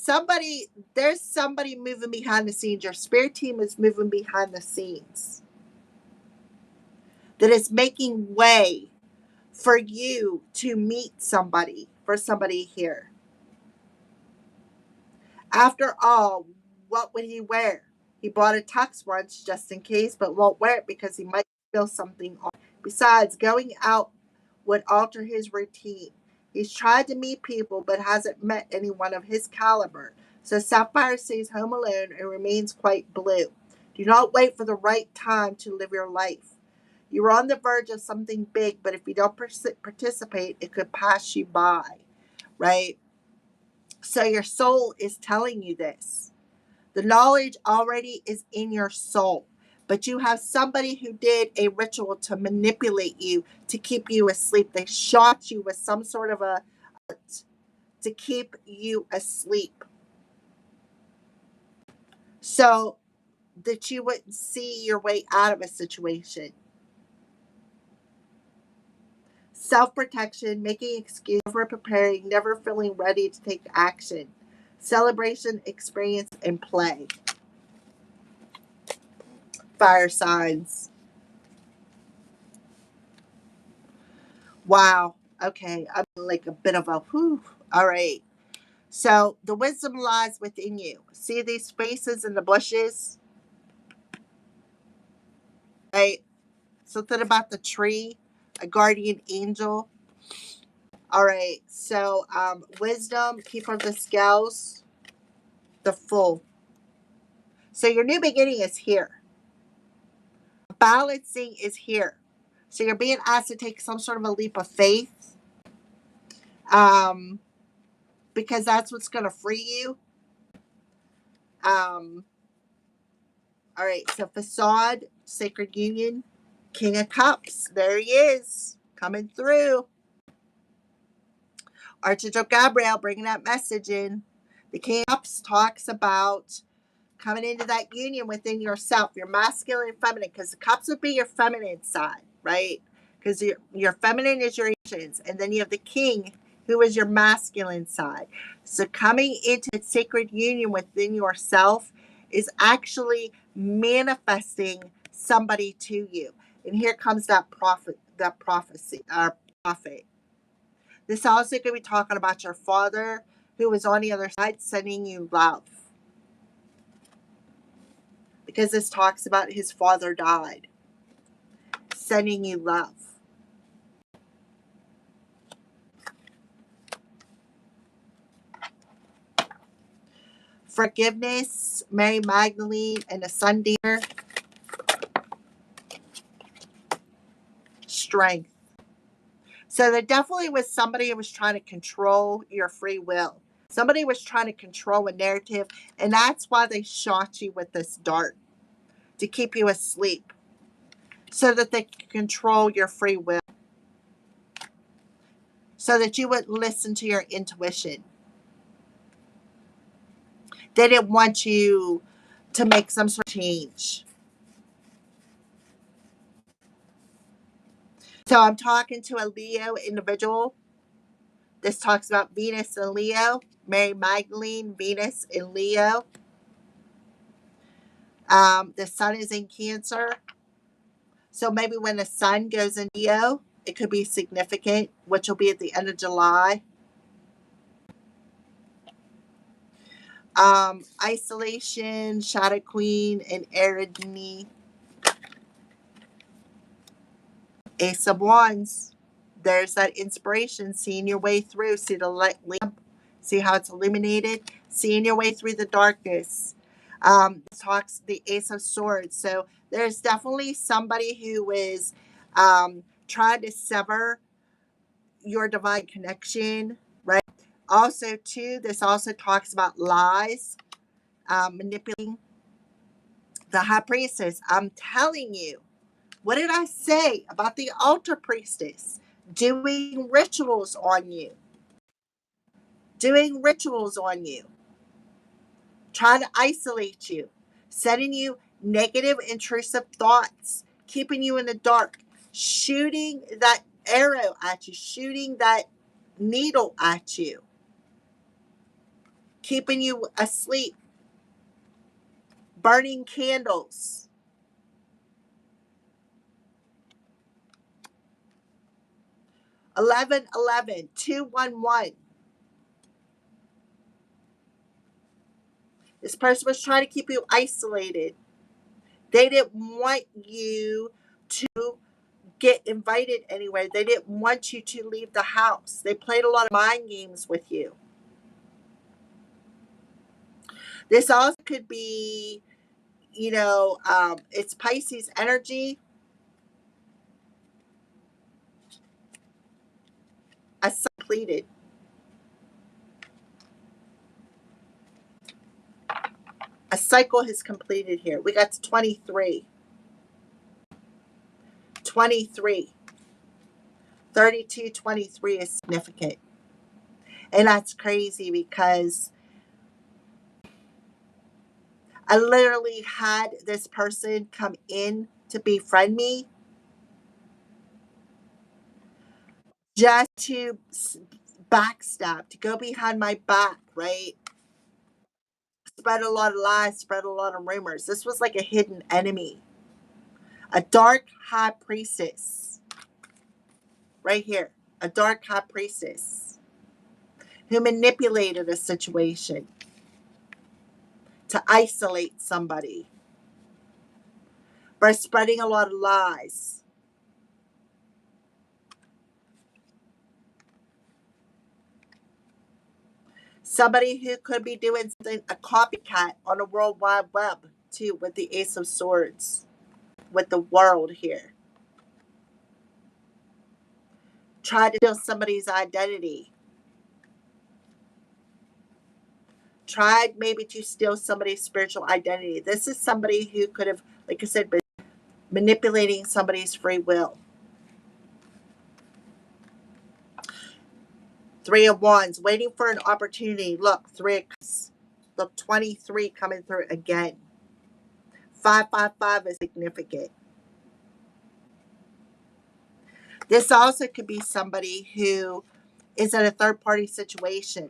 there's somebody moving behind the scenes. Your spirit team is moving behind the scenes that is making way for you to meet somebody, for somebody here. After all, what would he wear? He bought a tux once just in case, but won't wear it because he might spill something on. Besides, going out would alter his routine. He's tried to meet people but hasn't met anyone of his caliber. So Sapphire stays home alone and remains quite blue. Do not wait for the right time to live your life. You're on the verge of something big, but if you don't participate, it could pass you by, right? So your soul is telling you this. The knowledge already is in your soul, but you have somebody who did a ritual to manipulate you to keep you asleep. They shot you with some sort of a to keep you asleep so that you wouldn't see your way out of a situation. Self-protection, making excuses, never preparing, never feeling ready to take action. Celebration, experience, and play. Fire signs. Wow. Okay. I'm like a bit of a whew. All right. So the wisdom lies within you. See these spaces in the bushes? Right? Something about the tree, a guardian angel. All right. So wisdom, keeper of the scales, the full. So your new beginning is here. Balancing is here. So you're being asked to take some sort of a leap of faith. Um, because that's what's going to free you. Um, all right, so facade, sacred union, King of Cups. There he is, coming through. Archangel Gabriel bringing that message in. The King of Cups talks about coming into that union within yourself, your masculine and feminine, because the cups would be your feminine side, right? Because your feminine is your emotions, and then you have the king, who is your masculine side. So coming into sacred union within yourself is actually manifesting somebody to you. And here comes that prophecy, our prophet. This also could be talking about your father, who is on the other side, sending you love, because this talks about his father died, sending you love. Forgiveness, Mary Magdalene, and the sun deer. Strength. So there definitely was somebody who was trying to control your free will. Somebody was trying to control a narrative, and that's why they shot you with this dart, to keep you asleep, so that they could control your free will, so that you wouldn't listen to your intuition. They didn't want you to make some sort of change. So I'm talking to a Leo individual. This talks about Venus and Leo, Mary Magdalene, Venus and Leo. The sun is in Cancer. So maybe when the sun goes in Leo, it could be significant, which will be at the end of July. Isolation, Shadow Queen, and Ariadne. Ace of Wands. There's that inspiration, seeing your way through. See the light lamp. See how it's illuminated. Seeing your way through the darkness. Talks the Ace of Swords. So there's definitely somebody who is trying to sever your divine connection, right? Also, too, this also talks about lies, manipulating the high priestess. I'm telling you, what did I say about the altar priestess? Doing rituals on you. Doing rituals on you. Trying to isolate you. Sending you negative, intrusive thoughts. Keeping you in the dark. Shooting that arrow at you. Shooting that needle at you. keeping you asleep, burning candles. Eleven, 11, 211. This person was trying to keep you isolated. They didn't want you to get invited anywhere. They didn't want you to leave the house. They played a lot of mind games with you. This also could be, it's Pisces energy. A completed. A cycle has completed here. We got to 23. 23. 32, 23 is significant. And that's crazy because I literally had this person come in to befriend me just to backstab, to go behind my back, right? Spread a lot of lies, spread a lot of rumors. This was like a hidden enemy. A dark high priestess. Right here. A dark high priestess who manipulated a situation to isolate somebody by spreading a lot of lies. Somebody who could be doing something, a copycat on the World Wide Web, too, with the Ace of Swords, with the world here. Try to steal somebody's identity. Tried maybe to steal somebody's spiritual identity. This is somebody who could have, like I said, been manipulating somebody's free will. 3 of Wands, waiting for an opportunity. Look, 3 of Cups. Look, 23 coming through again. 555 is significant. This also could be somebody who is in a third-party situation,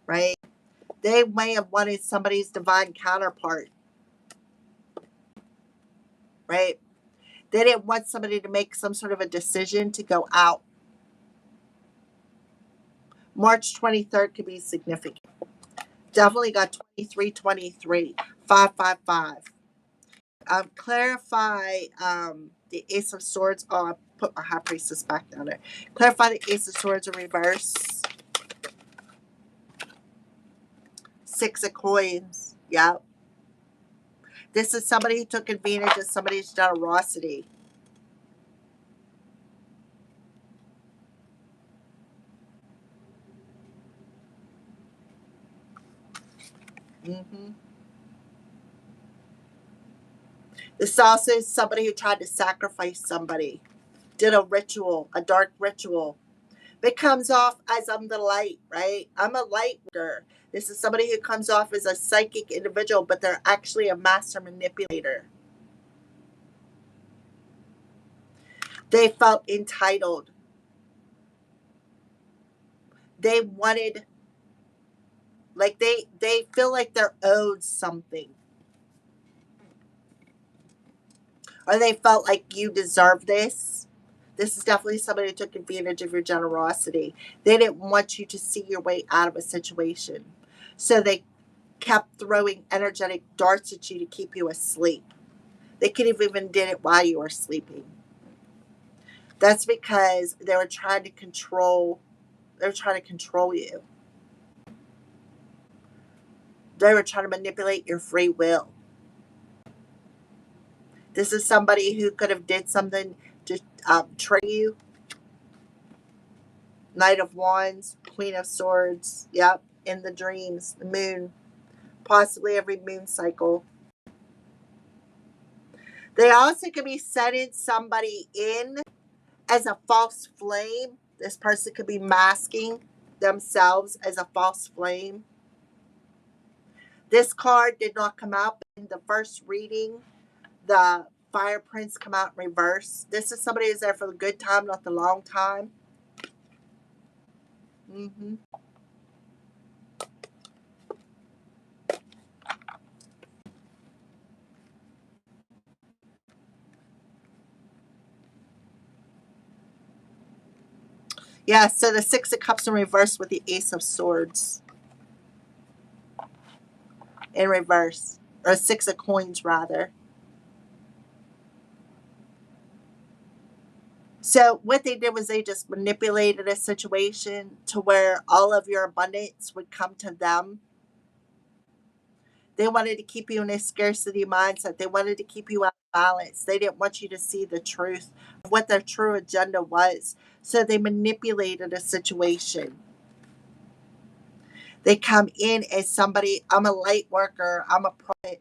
right? They may have wanted somebody's divine counterpart, right? They didn't want somebody to make some sort of a decision to go out. March 23rd could be significant. Definitely got 23, 23, 555. Clarify the Ace of Swords. Oh, I put my High Priestess back down there. Clarify the Ace of Swords in reverse. 6 of Coins. Yep. This is somebody who took advantage of somebody's generosity. This also is somebody who tried to sacrifice somebody, did a ritual, a dark ritual. It comes off as I'm the light, right? I'm a light worker. This is somebody who comes off as a psychic individual, but they're actually a master manipulator. They felt entitled. They wanted, like they feel like they're owed something. Or they felt like you deserve this. This is definitely somebody who took advantage of your generosity. They didn't want you to see your way out of a situation. So they kept throwing energetic darts at you to keep you asleep. They could have even did it while you were sleeping. That's because they were trying to control you. They were trying to manipulate your free will. This is somebody who could have did something to trick you. Knight of Wands, Queen of Swords. Yep, in the dreams, the moon, possibly every moon cycle. They also could be setting somebody in as a false flame. This person could be masking themselves as a false flame. This card did not come out in the first reading. The Fire Prince come out in reverse. This is somebody who's there for the good time, not the long time. Yeah, so the Six of Cups in reverse with the Ace of Swords in reverse. Or Six of Coins, rather. So what they did was they just manipulated a situation to where all of your abundance would come to them. They wanted to keep you in a scarcity mindset. They wanted to keep you out of balance. They didn't want you to see the truth of what their true agenda was. So they manipulated a situation. They come in as somebody, I'm a light worker, I'm a prophet,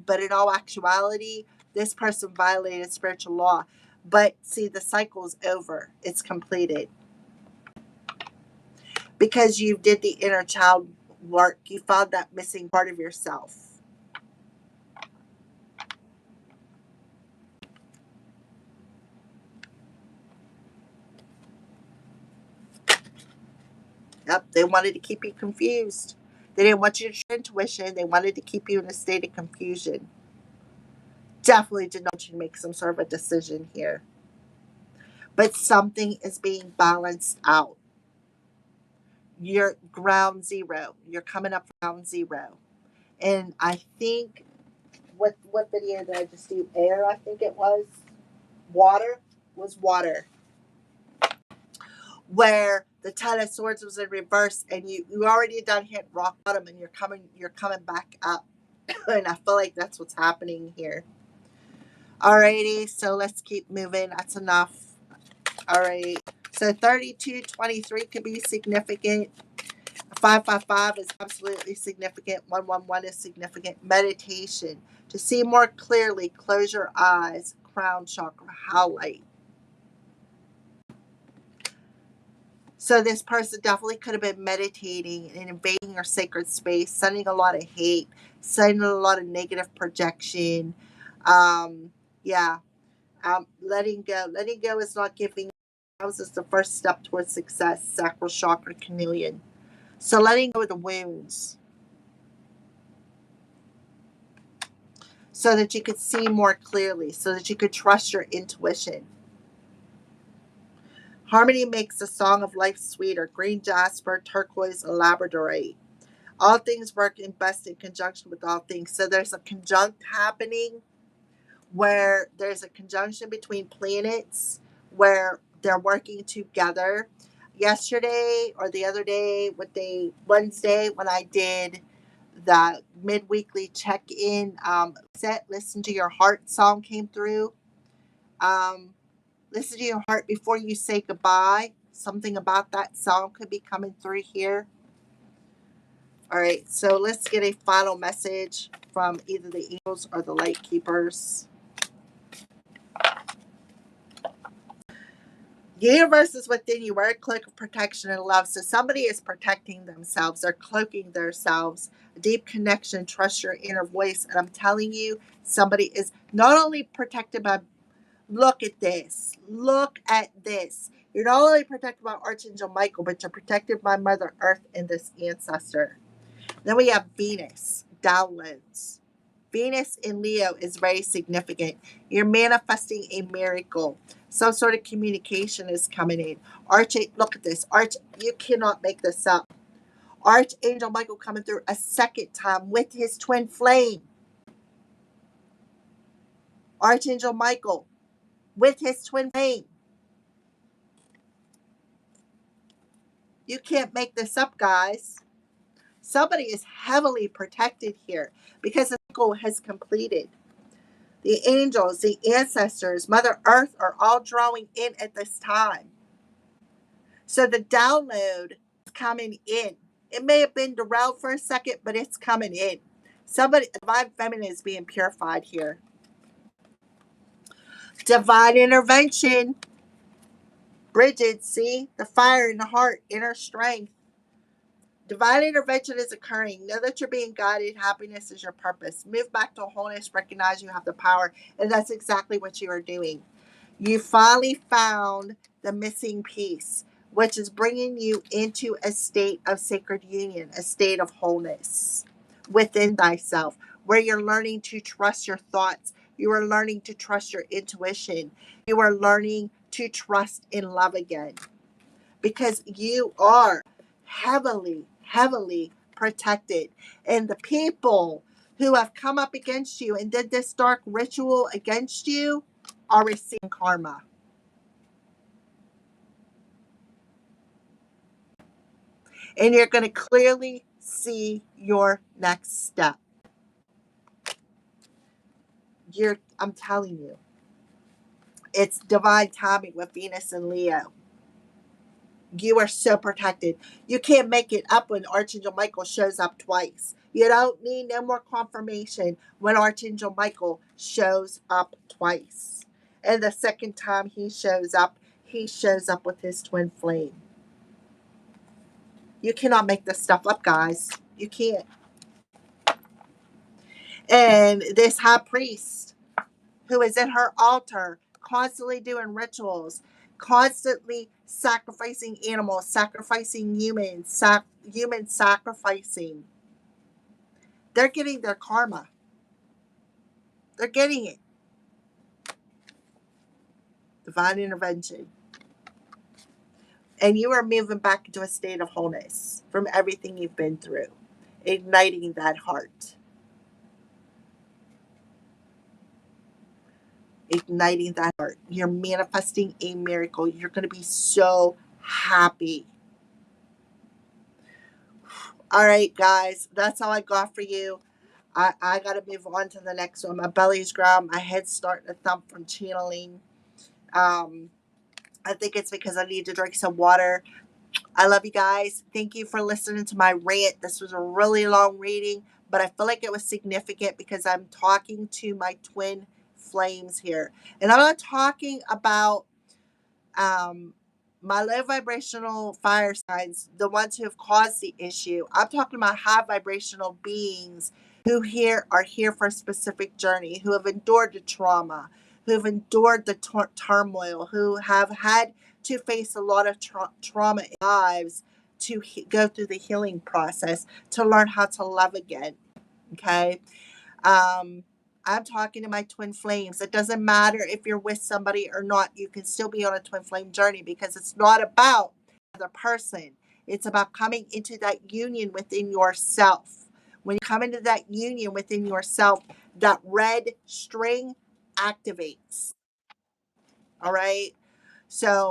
but in all actuality, this person violated spiritual law. But see, the cycle's over. It's completed. Because you did the inner child work, you found that missing part of yourself. Yep, they wanted to keep you confused. They didn't want you to trust intuition. They wanted to keep you in a state of confusion. Definitely did not want you to make some sort of a decision here. But something is being balanced out. You're ground zero. You're coming up from ground zero. And I think, what video did I just do? Air, I think it was. Water was water. Where the Ten of Swords was in reverse, and you already done hit rock bottom, and you're coming back up. And I feel like that's what's happening here. Alrighty, so let's keep moving. That's enough. Alright. So 3223 could be significant. 555 is absolutely significant. 111 is significant. Meditation. To see more clearly, close your eyes. Crown chakra highlight. So this person definitely could have been meditating and invading your sacred space, sending a lot of hate, sending a lot of negative projection. Yeah. Letting go. Letting go is not giving. Is the first step towards success. Sacral chakra chameleon. So letting go of the wounds, so that you could see more clearly, so that you could trust your intuition. Harmony makes the song of life sweeter. Green jasper, turquoise, and labradorite. All things work in best in conjunction with all things. So there's a conjunct happening, where there's a conjunction between planets, where they're working together. Yesterday or the other day, Wednesday, when I did the mid-weekly check-in set, Listen to Your Heart song came through. Listen to your heart before you say goodbye. Something about that song could be coming through here. All right, so let's get a final message from either the angels or the light keepers. The universe is within you. Wear a cloak of protection and love. So somebody is protecting themselves. They're cloaking themselves. A deep connection. Trust your inner voice. And I'm telling you, somebody is not only protected by, look at this. Look at this. You're not only protected by Archangel Michael, but you're protected by Mother Earth and this ancestor. Then we have Venus, downloads. Venus in Leo is very significant. You're manifesting a miracle. Some sort of communication is coming in. Look at this. You cannot make this up. Archangel Michael coming through a second time with his twin flame. Archangel Michael with his twin flame. You can't make this up, guys. Somebody is heavily protected here because the cycle has completed. The angels, the ancestors, Mother Earth are all drawing in at this time. So the download is coming in. It may have been derailed for a second, but it's coming in. Divine feminine is being purified here. Divine intervention. Bridget, see? The fire in the heart, inner strength. Divine intervention is occurring. Know that you're being guided. Happiness is your purpose. Move back to wholeness. Recognize you have the power. And that's exactly what you are doing. You finally found the missing piece, which is bringing you into a state of sacred union, a state of wholeness within thyself, where you're learning to trust your thoughts. You are learning to trust your intuition. You are learning to trust in love again, because you are heavily, heavily protected. And the people who have come up against you and did this dark ritual against you are receiving karma. And you're going to clearly see your next step. I'm telling you, it's divine timing with Venus and Leo. You are so protected. You can't make it up when Archangel Michael shows up twice. You don't need no more confirmation when Archangel Michael shows up twice. And the second time he shows up with his twin flame. You cannot make this stuff up, guys. You can't. And this high priest who is at her altar, constantly doing rituals, constantly sacrificing animals, sacrificing humans, human sacrificing. They're getting their karma. They're getting it. Divine intervention. And you are moving back into a state of wholeness from everything you've been through, igniting that heart. Igniting that heart. You're manifesting a miracle. You're going to be so happy. All right, guys, that's all I got for you. I got to move on to the next one. My belly's growling. My head's starting to thump from channeling. I think it's because I need to drink some water. I love you guys. Thank you for listening to my rant. This was a really long reading, but I feel like it was significant because I'm talking to my twin flames here. And I'm not talking about my low vibrational fire signs, the ones who have caused the issue. I'm talking about high vibrational beings who are here for a specific journey, who have endured the trauma, who have endured the turmoil, who have had to face a lot of trauma in their lives to go through the healing process, to learn how to love again. Okay. I'm talking to my twin flames. It doesn't matter if you're with somebody or not. You can still be on a twin flame journey because it's not about the other person. It's about coming into that union within yourself. When you come into that union within yourself, that red string activates. All right. So